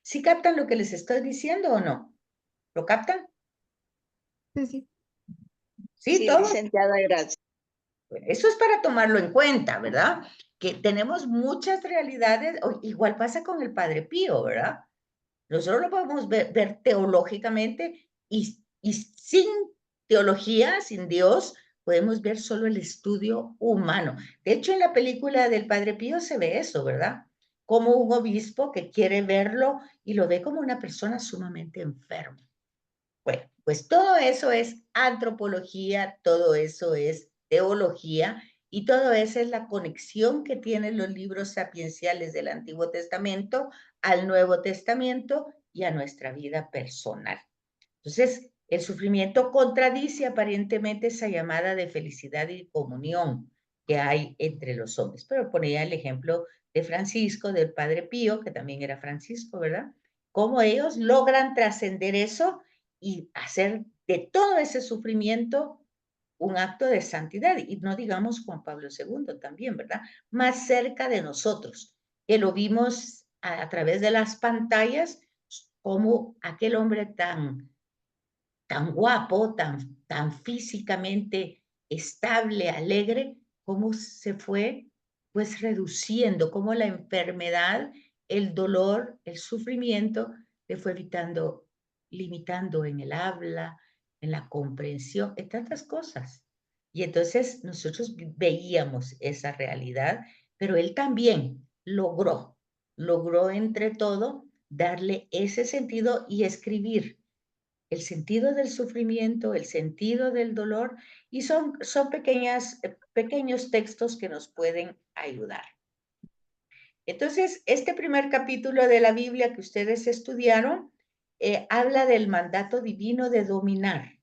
¿Sí captan lo que les estoy diciendo o no? ¿Lo captan? Sí, sí. Sí, Sí, todo. licenciada, gracias. Eso es para tomarlo en cuenta, ¿verdad? Que tenemos muchas realidades, igual pasa con el Padre Pío, ¿verdad? Nosotros lo podemos ver teológicamente y sin teología, sin Dios, podemos ver solo el estudio humano. De hecho, en la película del Padre Pío se ve eso, ¿verdad? Como un obispo que quiere verlo y lo ve como una persona sumamente enferma. Bueno, pues todo eso es antropología, todo eso es teología y todo eso es la conexión que tienen los libros sapienciales del Antiguo Testamento al Nuevo Testamento y a nuestra vida personal. Entonces, el sufrimiento contradice aparentemente esa llamada de felicidad y comunión que hay entre los hombres. Pero ponía el ejemplo de Francisco, del Padre Pío, que también era Francisco, ¿verdad? Cómo ellos logran trascender eso y hacer de todo ese sufrimiento un acto de santidad. Y no digamos Juan Pablo II también, ¿verdad? Más cerca de nosotros, que lo vimos a través de las pantallas, como aquel hombre tan guapo, tan físicamente estable, alegre, cómo se fue pues reduciendo, cómo la enfermedad, el dolor, el sufrimiento le fue limitando en el habla, en la comprensión, en tantas cosas. Y entonces nosotros veíamos esa realidad, pero él también logró entre todo darle ese sentido y escribir el sentido del sufrimiento, el sentido del dolor, y son pequeños textos que nos pueden ayudar. Entonces, este primer capítulo de la Biblia que ustedes estudiaron habla del mandato divino de dominar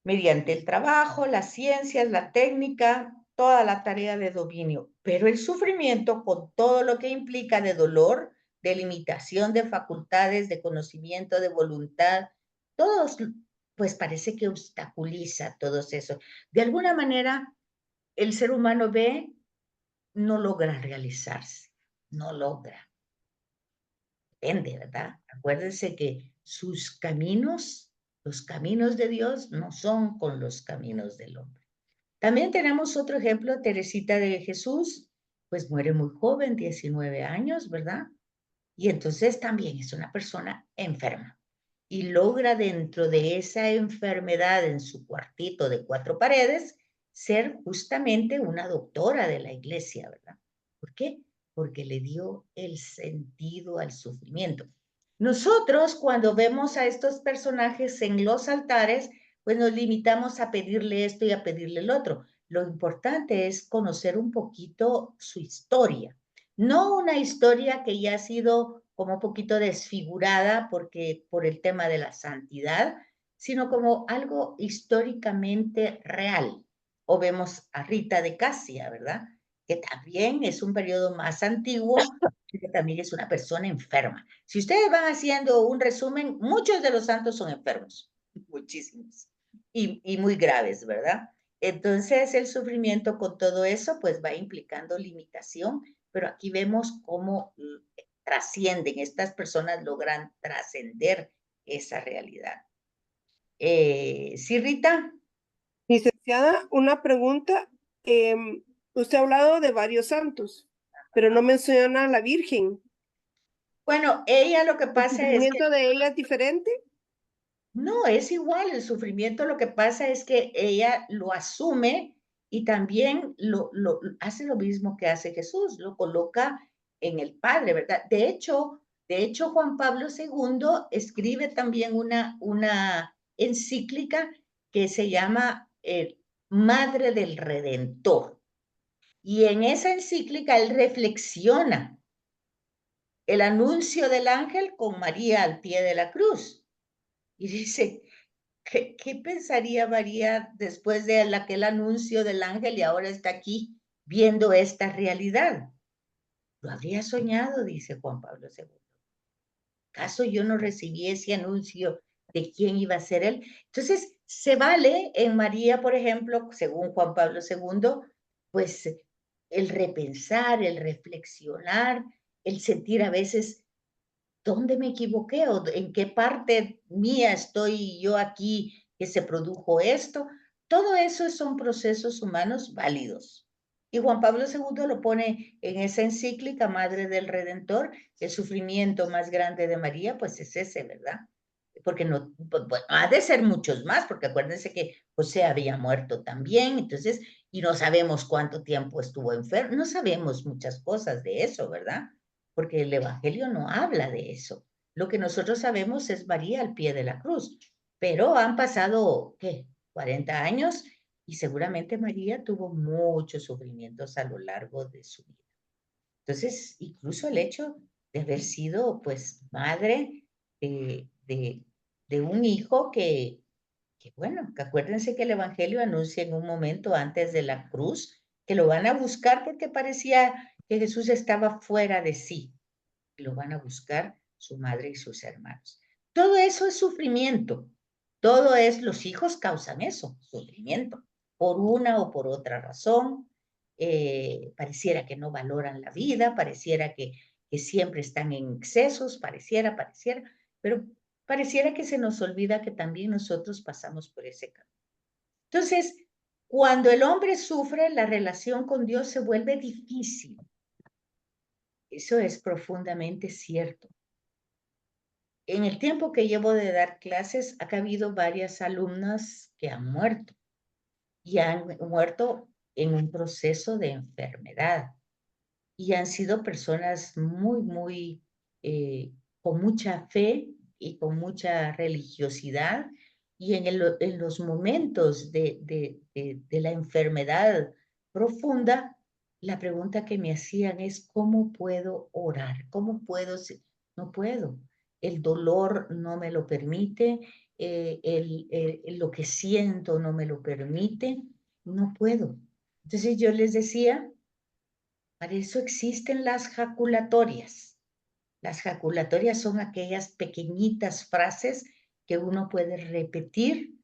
mediante el trabajo, las ciencias, la técnica, toda la tarea de dominio, pero el sufrimiento con todo lo que implica de dolor, de limitación de facultades, de conocimiento, de voluntad, todos, pues parece que obstaculiza todos eso. De alguna manera, el ser humano no logra realizarse, no logra. Depende, ¿verdad? Acuérdense que los caminos de Dios no son con los caminos del hombre. También tenemos otro ejemplo, Teresita de Jesús, pues muere muy joven, 19 años, ¿verdad? Y entonces también es una persona enferma y logra dentro de esa enfermedad en su cuartito de 4 paredes ser justamente una doctora de la iglesia, ¿verdad? ¿Por qué? Porque le dio el sentido al sufrimiento. Nosotros cuando vemos a estos personajes en los altares, pues nos limitamos a pedirle esto y a pedirle el otro. Lo importante es conocer un poquito su historia, no una historia que ya ha sido como un poquito desfigurada por el tema de la santidad, sino como algo históricamente real. O vemos a Rita de Casia, ¿verdad? Que también es un periodo más antiguo, que también es una persona enferma. Si ustedes van haciendo un resumen, muchos de los santos son enfermos, muchísimos, y muy graves, ¿verdad? Entonces el sufrimiento con todo eso pues va implicando limitación, pero aquí vemos cómo trascienden, estas personas logran trascender esa realidad. ¿Sí, Rita? Licenciada, una pregunta. Usted ha hablado de varios santos, pero no menciona a la Virgen. Bueno, ella lo que ¿El pasa es que sufrimiento de ella es diferente? no, es igual, el sufrimiento lo que pasa es que ella lo asume y también hace lo mismo que hace Jesús, lo coloca en el Padre, ¿verdad? De hecho Juan Pablo II escribe también una encíclica que se llama Madre del Redentor. Y en esa encíclica él reflexiona el anuncio del ángel con María al pie de la cruz. Y dice, ¿qué pensaría María después de aquel anuncio del ángel y ahora está aquí viendo esta realidad? Lo habría soñado, dice Juan Pablo II. ¿Acaso yo no recibí ese anuncio de quién iba a ser él? Entonces, se vale en María, por ejemplo, según Juan Pablo II, pues el repensar, el reflexionar, el sentir a veces ¿dónde me equivoqué o en qué parte mía estoy yo aquí que se produjo esto? Todo eso son procesos humanos válidos. Y Juan Pablo II lo pone en esa encíclica, Madre del Redentor, el sufrimiento más grande de María, pues es ese, ¿verdad? Porque no, bueno, ha de ser muchos más, porque acuérdense que José había muerto también, entonces, y no sabemos cuánto tiempo estuvo enfermo, no sabemos muchas cosas de eso, ¿verdad? Porque el Evangelio no habla de eso. Lo que nosotros sabemos es María al pie de la cruz, pero han pasado, ¿qué? 40 años y seguramente María tuvo muchos sufrimientos a lo largo de su vida. Entonces, incluso el hecho de haber sido, pues, madre de un hijo bueno, que acuérdense que el Evangelio anuncia en un momento antes de la cruz que lo van a buscar porque parecía que Jesús estaba fuera de sí. Lo van a buscar su madre y sus hermanos. Todo eso es sufrimiento. Todo es, los hijos causan eso, sufrimiento, por una o por otra razón. Pareciera que no valoran la vida, pareciera que siempre están en excesos, pareciera, pero pareciera que se nos olvida que también nosotros pasamos por ese camino. Entonces, cuando el hombre sufre, la relación con Dios se vuelve difícil. Eso es profundamente cierto. En el tiempo que llevo de dar clases, ha habido varias alumnas que han muerto y han muerto en un proceso de enfermedad y han sido personas muy, con mucha fe y con mucha religiosidad y en los momentos de la enfermedad profunda, la pregunta que me hacían es, ¿cómo puedo orar? ¿Cómo puedo? No puedo. El dolor no me lo permite, lo que siento no me lo permite, no puedo. Entonces yo les decía, para eso existen las jaculatorias. Las jaculatorias son aquellas pequeñitas frases que uno puede repetir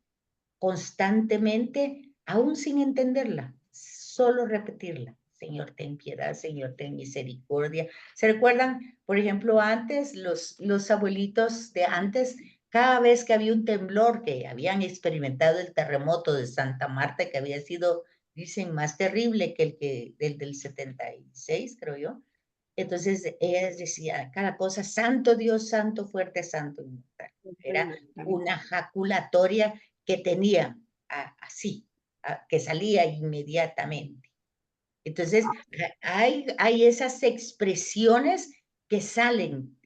constantemente, aún sin entenderla, solo repetirla. Señor, ten piedad, Señor, ten misericordia. ¿Se recuerdan, por ejemplo, antes, los abuelitos de antes, cada vez que había un temblor, que habían experimentado el terremoto de Santa Marta, que había sido, dicen, más terrible que el del 76, creo yo? Entonces, ellas decían cada cosa, santo Dios, santo fuerte, santo inmortal. Era una jaculatoria que tenía así, que salía inmediatamente. Entonces, hay esas expresiones que salen,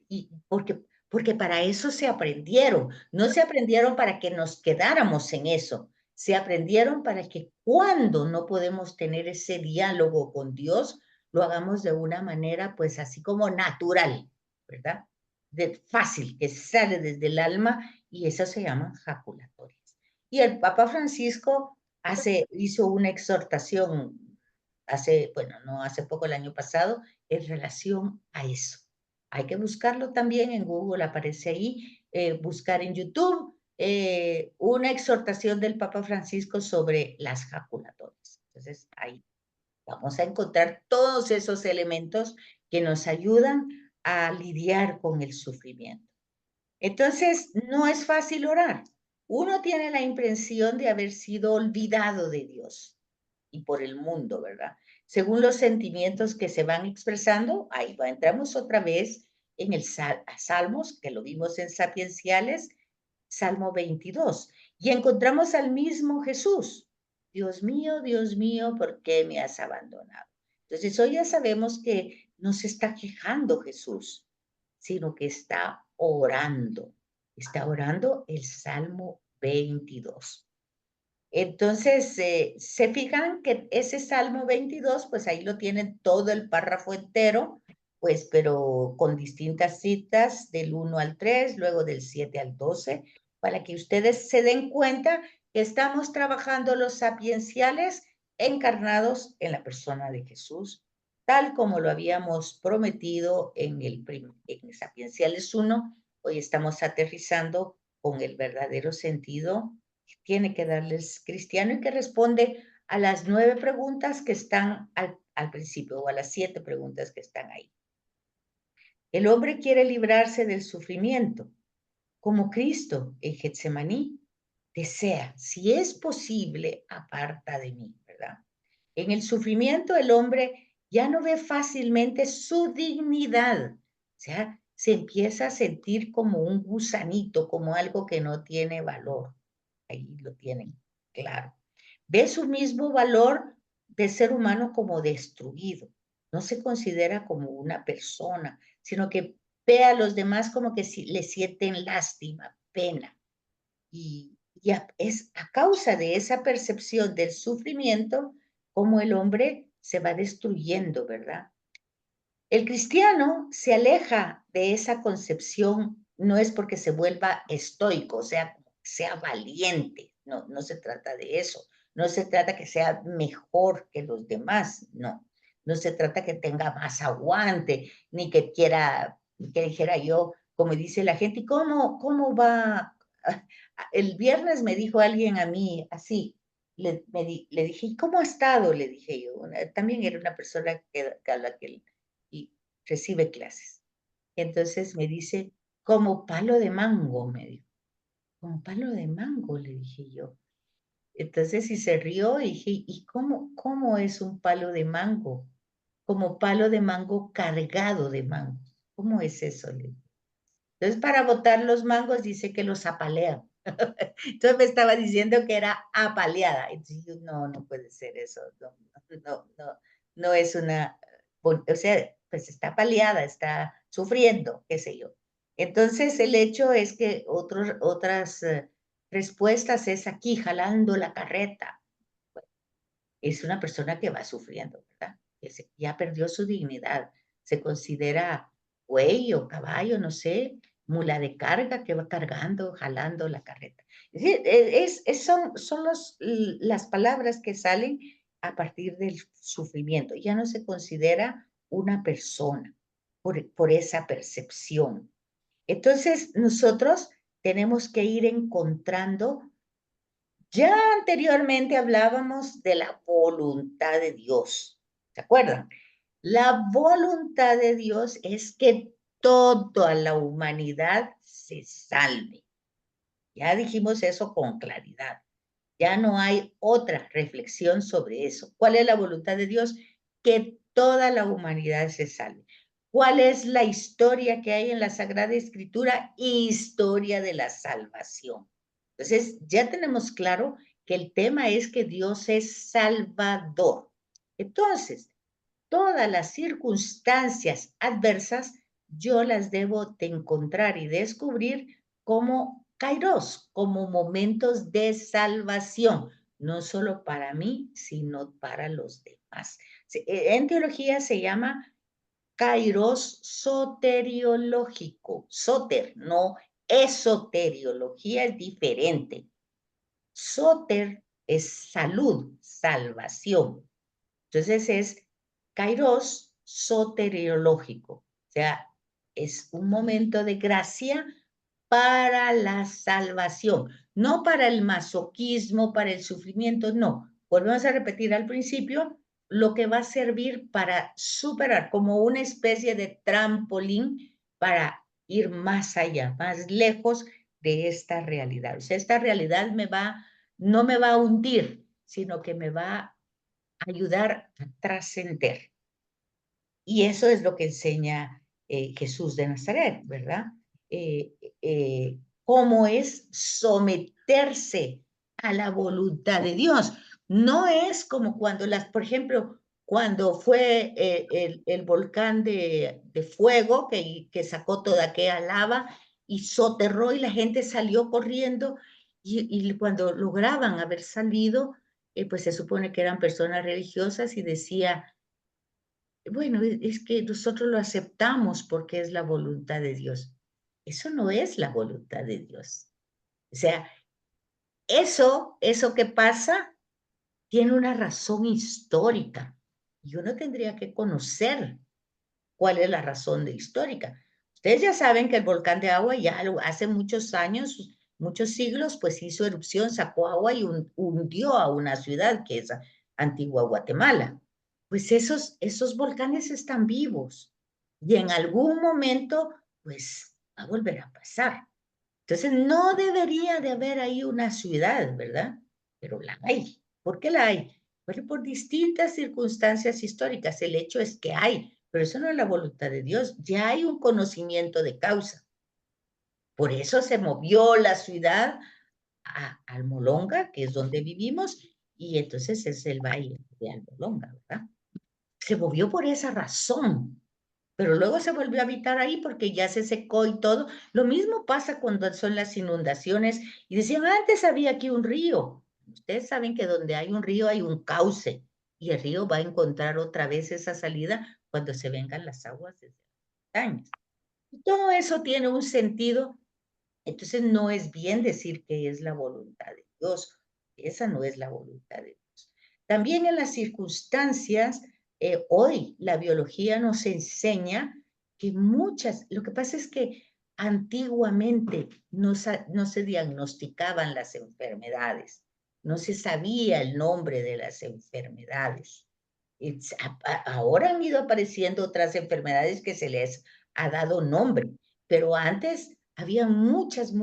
porque para eso se aprendieron. No se aprendieron para que nos quedáramos en eso. Se aprendieron para que cuando no podemos tener ese diálogo con Dios, lo hagamos de una manera, pues así como natural, ¿verdad? Fácil, que sale desde el alma, y eso se llaman jaculatorias. Y el Papa Francisco hizo una exhortación bueno, no hace poco, el año pasado, en relación a eso. Hay que buscarlo también en Google, aparece ahí, buscar en YouTube una exhortación del Papa Francisco sobre las jaculatorias. Entonces, ahí vamos a encontrar todos esos elementos que nos ayudan a lidiar con el sufrimiento. Entonces, no es fácil orar. Uno tiene la impresión de haber sido olvidado de Dios y por el mundo, ¿verdad? Según los sentimientos que se van expresando, ahí entramos otra vez en el Salmos, que lo vimos en Sapienciales, Salmo 22, y encontramos al mismo Jesús. Dios mío, ¿por qué me has abandonado? Entonces hoy ya sabemos que no se está quejando Jesús, sino que está orando. Está orando el Salmo 22. Entonces, se fijan que ese Salmo 22, pues ahí lo tienen todo el párrafo entero, pues, pero con distintas citas del 1 al 3, luego del 7 al 12, para que ustedes se den cuenta que estamos trabajando los sapienciales encarnados en la persona de Jesús, tal como lo habíamos prometido en Sapienciales 1. Hoy estamos aterrizando con el verdadero sentido tiene que darles cristiano y que responde a las 9 preguntas que están al principio o a las 7 preguntas que están ahí. El hombre quiere librarse del sufrimiento, como Cristo en Getsemaní. desea, si es posible, aparta de mí, ¿verdad? En el sufrimiento el hombre ya no ve fácilmente su dignidad, o sea, se empieza a sentir como un gusanito, como algo que no tiene valor. Ahí lo tienen, claro. Ve su mismo valor de ser humano como destruido. No se considera como una persona, sino que ve a los demás como que si, le sienten lástima, pena. Y es a causa de esa percepción del sufrimiento como el hombre se va destruyendo, ¿verdad? El cristiano se aleja de esa concepción, no es porque se vuelva estoico, o sea, sea valiente, no, no se trata de eso, no se trata que sea mejor que los demás, no, no se trata que tenga más aguante, ni que quiera, que dijera yo, como dice la gente, ¿y cómo va? El viernes me dijo alguien a mí así, le dije, ¿y cómo ha estado? Le dije yo, también era una persona que a la que y recibe clases. Entonces me dice, como palo de mango, me dijo. Como palo de mango, le dije yo. Entonces, y se rió y dije, ¿y cómo es un palo de mango? Como palo de mango cargado de mango. ¿Cómo es eso? Le dije. Entonces, para botar los mangos dice que los apalean. Entonces me estaba diciendo que era apaleada. Entonces yo, no, no puede ser eso. No, no, no, no es una, o sea, pues está apaleada, está sufriendo, qué sé yo. Entonces el hecho es que otras respuestas es aquí, jalando la carreta. Es una persona que va sufriendo, ¿verdad? Que ya perdió su dignidad. Se considera buey o caballo, no sé, mula de carga que va cargando, jalando la carreta. Es decir, son las palabras que salen a partir del sufrimiento. Ya no se considera una persona por esa percepción. Entonces, nosotros tenemos que ir encontrando. Ya anteriormente hablábamos de la voluntad de Dios. ¿Se acuerdan? La voluntad de Dios es que toda la humanidad se salve. Ya dijimos eso con claridad. Ya no hay otra reflexión sobre eso. ¿Cuál es la voluntad de Dios? Que toda la humanidad se salve. ¿Cuál es la historia que hay en la Sagrada Escritura? Historia de la salvación. Entonces, ya tenemos claro que el tema es que Dios es salvador. Entonces, todas las circunstancias adversas yo las debo de encontrar y descubrir como kairos, como momentos de salvación, no solo para mí, sino para los demás. En teología se llama kairos soteriológico, soter, no esoteriología es diferente. Soter es salud, salvación. Entonces es kairos soteriológico, o sea, es un momento de gracia para la salvación, no para el masoquismo, para el sufrimiento, no. Volvemos a repetir al principio, lo que va a servir para superar como una especie de trampolín para ir más allá, más lejos de esta realidad. O sea, esta realidad no me va a hundir, sino que me va a ayudar a trascender. Y eso es lo que enseña Jesús de Nazaret, ¿verdad? Cómo es someterse a la voluntad de Dios. No es como cuando por ejemplo, cuando fue el volcán de fuego que sacó toda aquella lava y soterró y la gente salió corriendo y cuando lograban haber salido, pues se supone que eran personas religiosas y decía, bueno, es que nosotros lo aceptamos porque es la voluntad de Dios. Eso no es la voluntad de Dios. O sea, eso que pasa tiene una razón histórica y uno tendría que conocer cuál es la razón histórica. Ustedes ya saben que el volcán de agua ya hace muchos años, muchos siglos, pues hizo erupción, sacó agua y hundió a una ciudad que es Antigua Guatemala. Pues esos volcanes están vivos y en algún momento, pues va a volver a pasar. Entonces, no debería de haber ahí una ciudad, ¿verdad? Pero la hay. ¿Por qué la hay? Bueno, por distintas circunstancias históricas. El hecho es que hay, pero eso no es la voluntad de Dios. Ya hay un conocimiento de causa. Por eso se movió la ciudad a Almolonga, que es donde vivimos, y entonces es el valle de Almolonga, ¿verdad? Se movió por esa razón, pero luego se volvió a habitar ahí porque ya se secó y todo. Lo mismo pasa cuando son las inundaciones y decían, antes había aquí un río. Ustedes saben que donde hay un río hay un cauce y el río va a encontrar otra vez esa salida cuando se vengan las aguas desde las montañas. Y todo eso tiene un sentido, entonces no es bien decir que es la voluntad de Dios. Esa no es la voluntad de Dios. También en las circunstancias, hoy la biología nos enseña que lo que pasa es que antiguamente no se diagnosticaban las enfermedades, no se sabía el nombre de las enfermedades. Ahora han ido apareciendo otras enfermedades que se les ha dado nombre, pero antes había muchas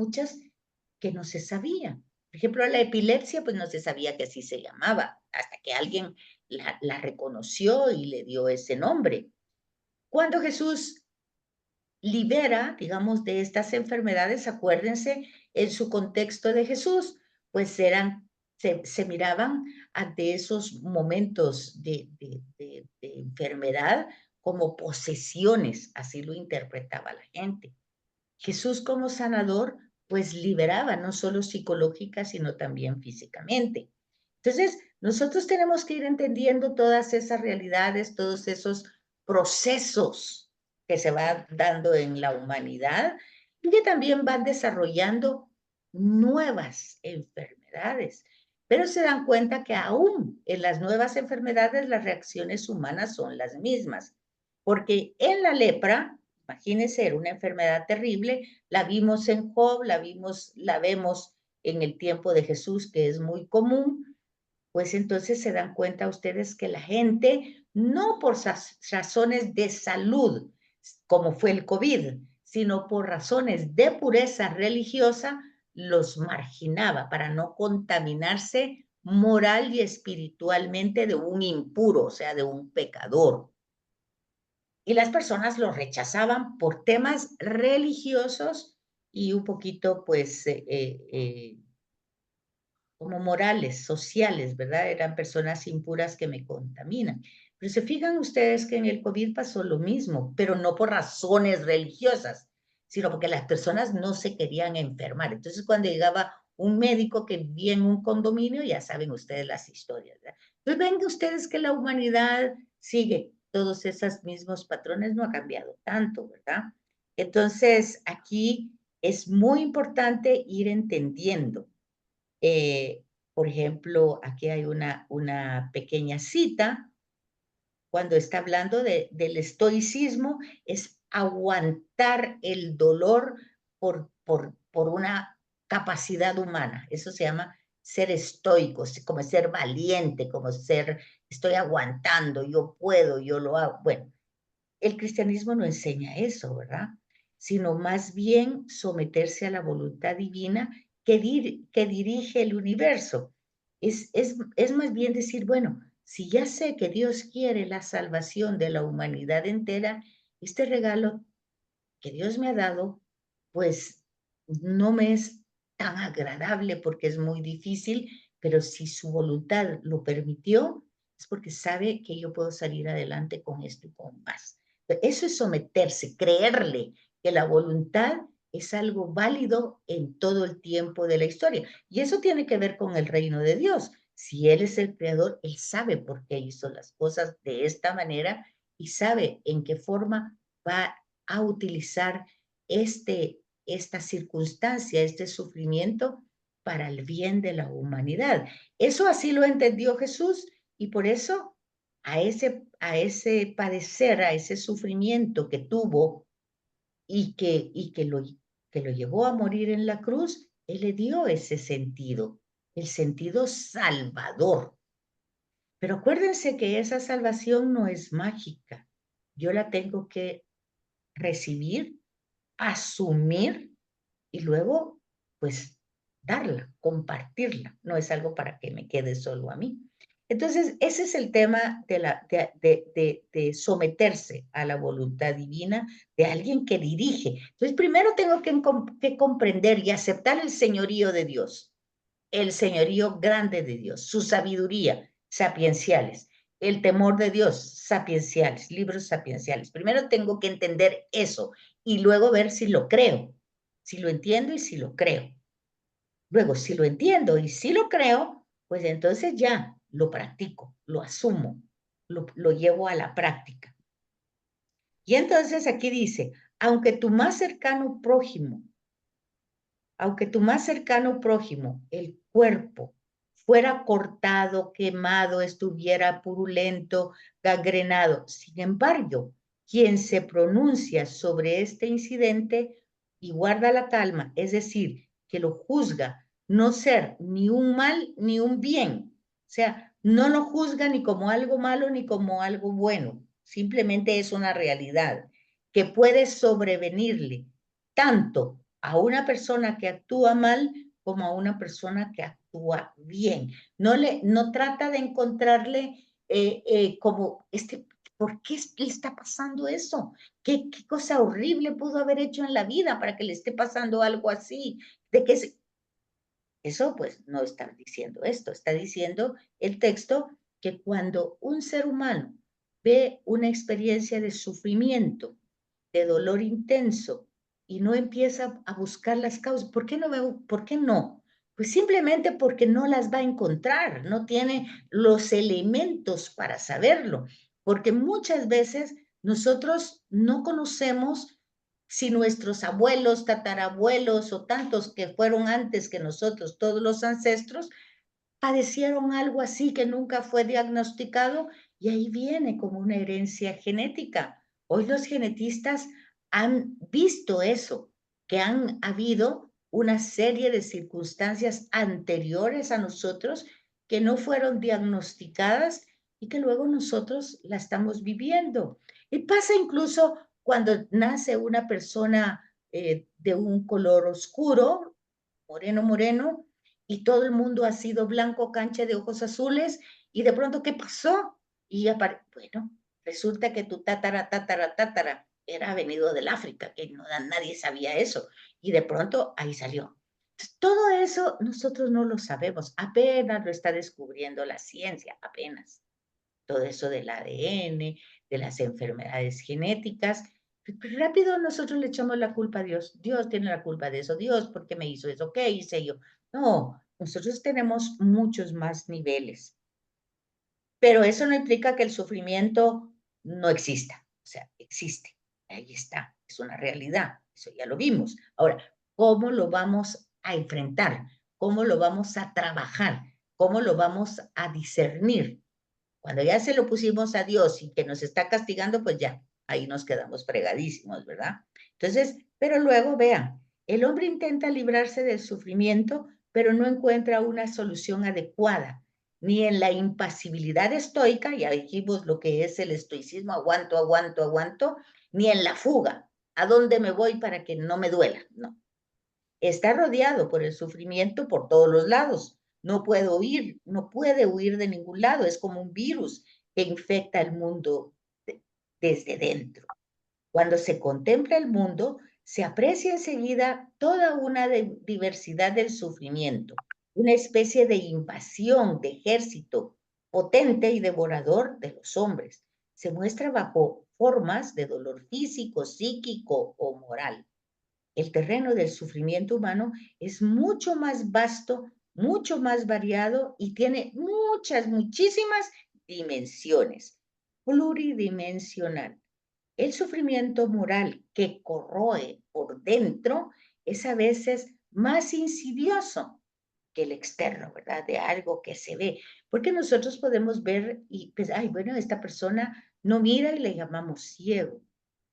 que no se sabían. Por ejemplo, la epilepsia, pues no se sabía que así se llamaba, hasta que alguien la reconoció y le dio ese nombre. Cuando Jesús libera, digamos, de estas enfermedades, acuérdense, en su contexto de Jesús, pues se miraban ante esos momentos de enfermedad como posesiones, así lo interpretaba la gente. Jesús como sanador, pues liberaba no solo psicológica, sino también físicamente. Entonces, nosotros tenemos que ir entendiendo todas esas realidades, todos esos procesos que se van dando en la humanidad y que también van desarrollando nuevas enfermedades. Pero se dan cuenta que aún en las nuevas enfermedades las reacciones humanas son las mismas, porque en la lepra, imagínense, era una enfermedad terrible, la vimos en Job, la vemos en el tiempo de Jesús, que es muy común, pues entonces se dan cuenta ustedes que la gente, no por razones de salud, como fue el COVID, sino por razones de pureza religiosa, los marginaba para no contaminarse moral y espiritualmente de un impuro, o sea, de un pecador. Y las personas lo rechazaban por temas religiosos y un poquito, pues, como morales, sociales, ¿verdad? Eran personas impuras que me contaminan. Pero se fijan ustedes que en el COVID pasó lo mismo, pero no por razones religiosas, sino porque las personas no se querían enfermar. Entonces, cuando llegaba un médico que vivía en un condominio, ya saben ustedes las historias, ¿verdad? Entonces, ven ustedes que la humanidad sigue todos esos mismos patrones, no ha cambiado tanto, ¿verdad? Entonces, aquí es muy importante ir entendiendo. Por ejemplo, aquí hay una pequeña cita, cuando está hablando del estoicismo, es aguantar el dolor por una capacidad humana. Eso se llama ser estoico, como ser valiente, como ser, estoy aguantando, yo puedo, yo lo hago. Bueno, el cristianismo no enseña eso, ¿verdad? Sino más bien someterse a la voluntad divina que dirige el universo. Es más bien decir, bueno, si ya sé que Dios quiere la salvación de la humanidad entera, este regalo que Dios me ha dado, pues no me es tan agradable porque es muy difícil, pero si su voluntad lo permitió, es porque sabe que yo puedo salir adelante con esto y con más. Eso es someterse, creerle que la voluntad es algo válido en todo el tiempo de la historia. Y eso tiene que ver con el reino de Dios. Si Él es el creador, Él sabe por qué hizo las cosas de esta manera y sabe en qué forma va a utilizar esta circunstancia, este sufrimiento para el bien de la humanidad. Eso así lo entendió Jesús y por eso a ese padecer, a ese sufrimiento que tuvo y que lo llevó a morir en la cruz, Él le dio ese sentido, el sentido salvador. Pero acuérdense que esa salvación no es mágica. Yo la tengo que recibir, asumir y luego, pues, darla, compartirla. No es algo para que me quede solo a mí. Entonces, ese es el tema de someterse a la voluntad divina de alguien que dirige. Entonces, primero tengo que comprender y aceptar el señorío de Dios, el señorío grande de Dios, su sabiduría, sapienciales, el temor de Dios, sapienciales, libros sapienciales. Primero tengo que entender eso y luego ver si lo creo, si lo entiendo y si lo creo. Luego, si lo entiendo y si lo creo, pues entonces ya lo practico, lo asumo, lo llevo a la práctica. Y entonces aquí dice, aunque tu más cercano prójimo, el cuerpo, fuera cortado, quemado, estuviera purulento, gangrenado, sin embargo, quien se pronuncia sobre este incidente y guarda la calma, es decir, que lo juzga no ser ni un mal ni un bien, o sea, no lo juzga ni como algo malo ni como algo bueno, simplemente es una realidad que puede sobrevenirle tanto a una persona que actúa mal como a una persona que actúa bien. No trata de encontrarle como, ¿por qué le está pasando eso? ¿Qué cosa horrible pudo haber hecho en la vida para que le esté pasando algo así? Eso pues no está diciendo esto, está diciendo el texto que cuando un ser humano ve una experiencia de sufrimiento, de dolor intenso, y no empieza a buscar las causas, ¿por qué no veo? ¿Por qué no? Pues simplemente porque no las va a encontrar, no tiene los elementos para saberlo, porque muchas veces nosotros no conocemos si nuestros abuelos, tatarabuelos o tantos que fueron antes que nosotros, todos los ancestros, padecieron algo así que nunca fue diagnosticado y ahí viene como una herencia genética. Hoy los genetistas han visto eso, que han habido una serie de circunstancias anteriores a nosotros que no fueron diagnosticadas y que luego nosotros la estamos viviendo. Y pasa incluso cuando nace una persona de un color oscuro, moreno, y todo el mundo ha sido blanco, cancha de ojos azules, y de pronto, ¿qué pasó? Bueno, resulta que tu tatara era venido del África, que nadie sabía eso, y de pronto ahí salió. Entonces, todo eso nosotros no lo sabemos, apenas lo está descubriendo la ciencia, apenas. Todo eso del ADN, de las enfermedades genéticas, rápido nosotros le echamos la culpa a Dios. Dios tiene la culpa de eso. Dios, ¿por qué me hizo eso? ¿Qué hice yo? No, nosotros tenemos muchos más niveles. Pero eso no implica que el sufrimiento no exista. O sea, existe. Ahí está. Es una realidad. Eso ya lo vimos. Ahora, ¿cómo lo vamos a enfrentar? ¿Cómo lo vamos a trabajar? ¿Cómo lo vamos a discernir? Cuando ya se lo pusimos a Dios y que nos está castigando, pues ya, ahí nos quedamos fregadísimos, ¿verdad? Entonces, pero luego vean, el hombre intenta librarse del sufrimiento, pero no encuentra una solución adecuada, ni en la impasibilidad estoica, ya dijimos lo que es el estoicismo, aguanto, ni en la fuga, ¿a dónde me voy para que no me duela? No, está rodeado por el sufrimiento por todos los lados. No puede huir de ningún lado. Es como un virus que infecta el mundo desde dentro. Cuando se contempla el mundo, se aprecia enseguida toda una diversidad del sufrimiento, una especie de invasión de ejército potente y devorador de los hombres. Se muestra bajo formas de dolor físico, psíquico o moral. El terreno del sufrimiento humano es mucho más vasto, mucho más variado y tiene muchísimas dimensiones, pluridimensional. El sufrimiento moral que corroe por dentro es a veces más insidioso que el externo, ¿verdad? De algo que se ve. Porque nosotros podemos ver y pues, ay, bueno, esta persona no mira y le llamamos ciego.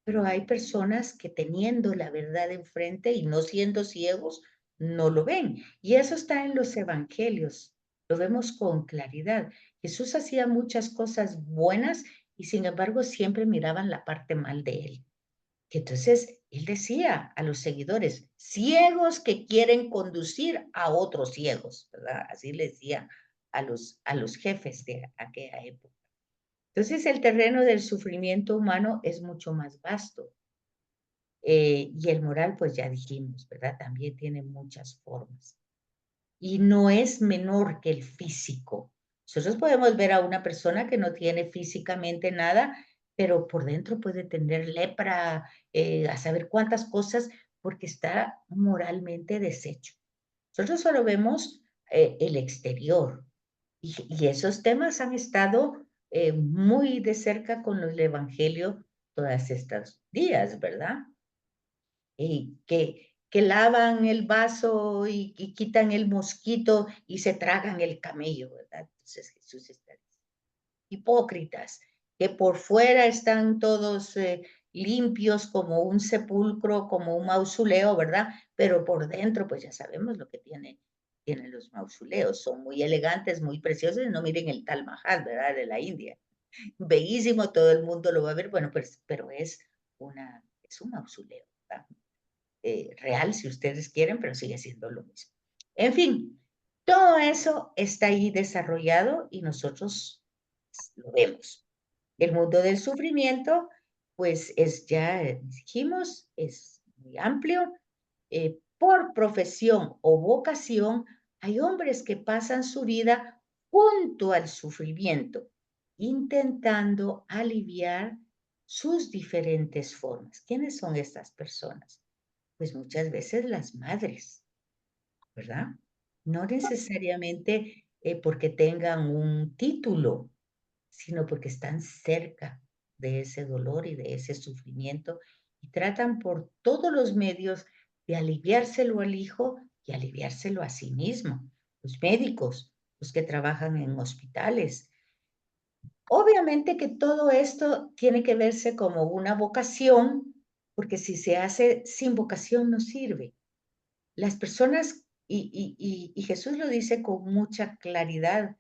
Pero hay personas que teniendo la verdad enfrente y no siendo ciegos, no lo ven. Y eso está en los evangelios. Lo vemos con claridad. Jesús hacía muchas cosas buenas y sin embargo siempre miraban la parte mal de él. que entonces él decía a los seguidores, ciegos que quieren conducir a otros ciegos, ¿verdad? Así le decía a los jefes de aquella época. Entonces el terreno del sufrimiento humano es mucho más vasto. Y el moral, pues ya dijimos, ¿verdad? También tiene muchas formas. Y no es menor que el físico. Nosotros podemos ver a una persona que no tiene físicamente nada, pero por dentro puede tener lepra, a saber cuántas cosas, porque está moralmente deshecho. Nosotros solo vemos el exterior. Y esos temas han estado muy de cerca con el Evangelio todas estos días, ¿verdad? Y que lavan el vaso y quitan el mosquito y se tragan el camello, ¿verdad? Entonces Jesús está diciendo, hipócritas, que por fuera están todos limpios como un sepulcro, como un mausoleo, ¿verdad? Pero por dentro, pues ya sabemos lo que tienen los mausoleos, son muy elegantes, muy preciosos, y no miren el Taj Mahal, ¿verdad? De la India. Bellísimo, todo el mundo lo va a ver, bueno, pues, pero es un mausoleo, ¿verdad? Real, si ustedes quieren, pero sigue siendo lo mismo. En fin, todo eso está ahí desarrollado y nosotros lo vemos. El mundo del sufrimiento, pues es, ya dijimos, es muy amplio. Por profesión o vocación, hay hombres que pasan su vida junto al sufrimiento, intentando aliviar sus diferentes formas. ¿Quiénes son estas personas? Pues muchas veces las madres, ¿verdad? No necesariamente porque tengan un título, sino porque están cerca de ese dolor y de ese sufrimiento y tratan por todos los medios de aliviárselo al hijo y aliviárselo a sí mismo. Los médicos, los que trabajan en hospitales. Obviamente que todo esto tiene que verse como una vocación, porque si se hace sin vocación no sirve. Las personas, y Jesús lo dice con mucha claridad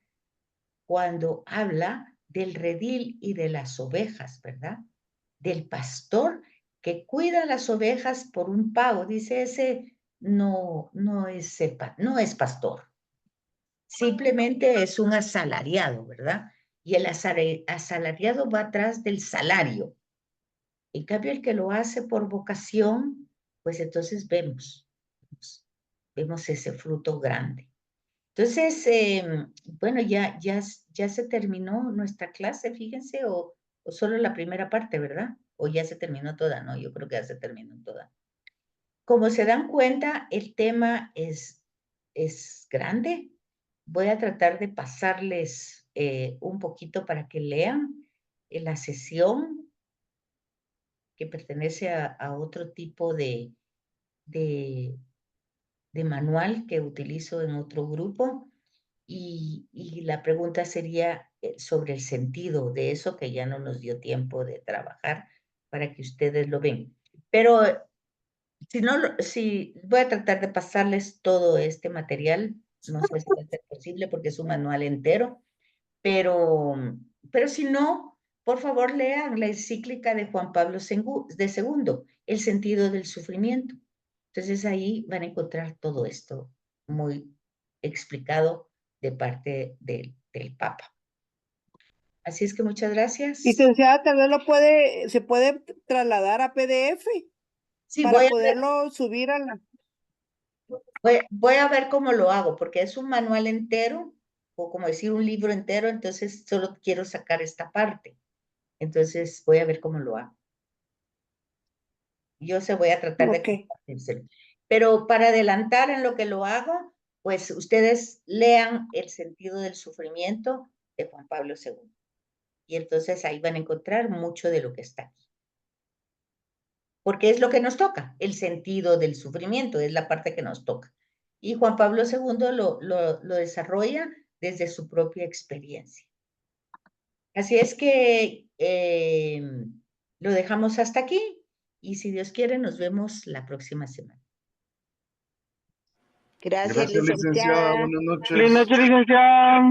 cuando habla del redil y de las ovejas, ¿verdad? Del pastor que cuida las ovejas por un pago. Dice ese no es pastor. Simplemente es un asalariado, ¿verdad? Y el asalariado va atrás del salario. En cambio, el que lo hace por vocación, pues entonces vemos ese fruto grande. Entonces, bueno, ya se terminó nuestra clase, fíjense, o solo la primera parte, ¿verdad? O ya se terminó toda, ¿no? Yo creo que ya se terminó toda. Como se dan cuenta, el tema es grande. Voy a tratar de pasarles un poquito para que lean la sesión que pertenece a otro tipo de manual que utilizo en otro grupo. Y la pregunta sería sobre el sentido de eso que ya no nos dio tiempo de trabajar para que ustedes lo ven. Pero si no, si voy a tratar de pasarles todo este material, no sé si va a ser posible porque es un manual entero, pero si no, por favor lean la encíclica de Juan Pablo II, El sentido del sufrimiento. Entonces ahí van a encontrar todo esto muy explicado de parte del Papa. Así es que muchas gracias. Licenciada, tal vez se puede trasladar a PDF Sí, para poderlo subir a la... voy a ver cómo lo hago, porque es un manual entero, o como decir un libro entero, entonces solo quiero sacar esta parte. Entonces voy a ver cómo lo hago. Yo se voy a tratar de compartírselo. Pero para adelantar en lo que lo hago, pues ustedes lean El sentido del sufrimiento de Juan Pablo II. Y entonces ahí van a encontrar mucho de lo que está aquí. Porque es lo que nos toca, el sentido del sufrimiento, es la parte que nos toca. Y Juan Pablo II lo desarrolla desde su propia experiencia. Así es que lo dejamos hasta aquí y si Dios quiere nos vemos la próxima semana. Gracias, licenciada. Buenas noches. Buenas noches, licenciada.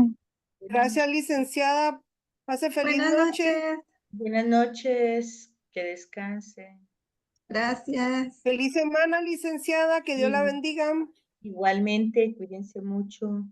Gracias, licenciada. Pase feliz noche. noches. Buenas noches, que descansen. Gracias. Feliz semana, licenciada, que Dios la Sí. bendiga. Igualmente, cuídense mucho.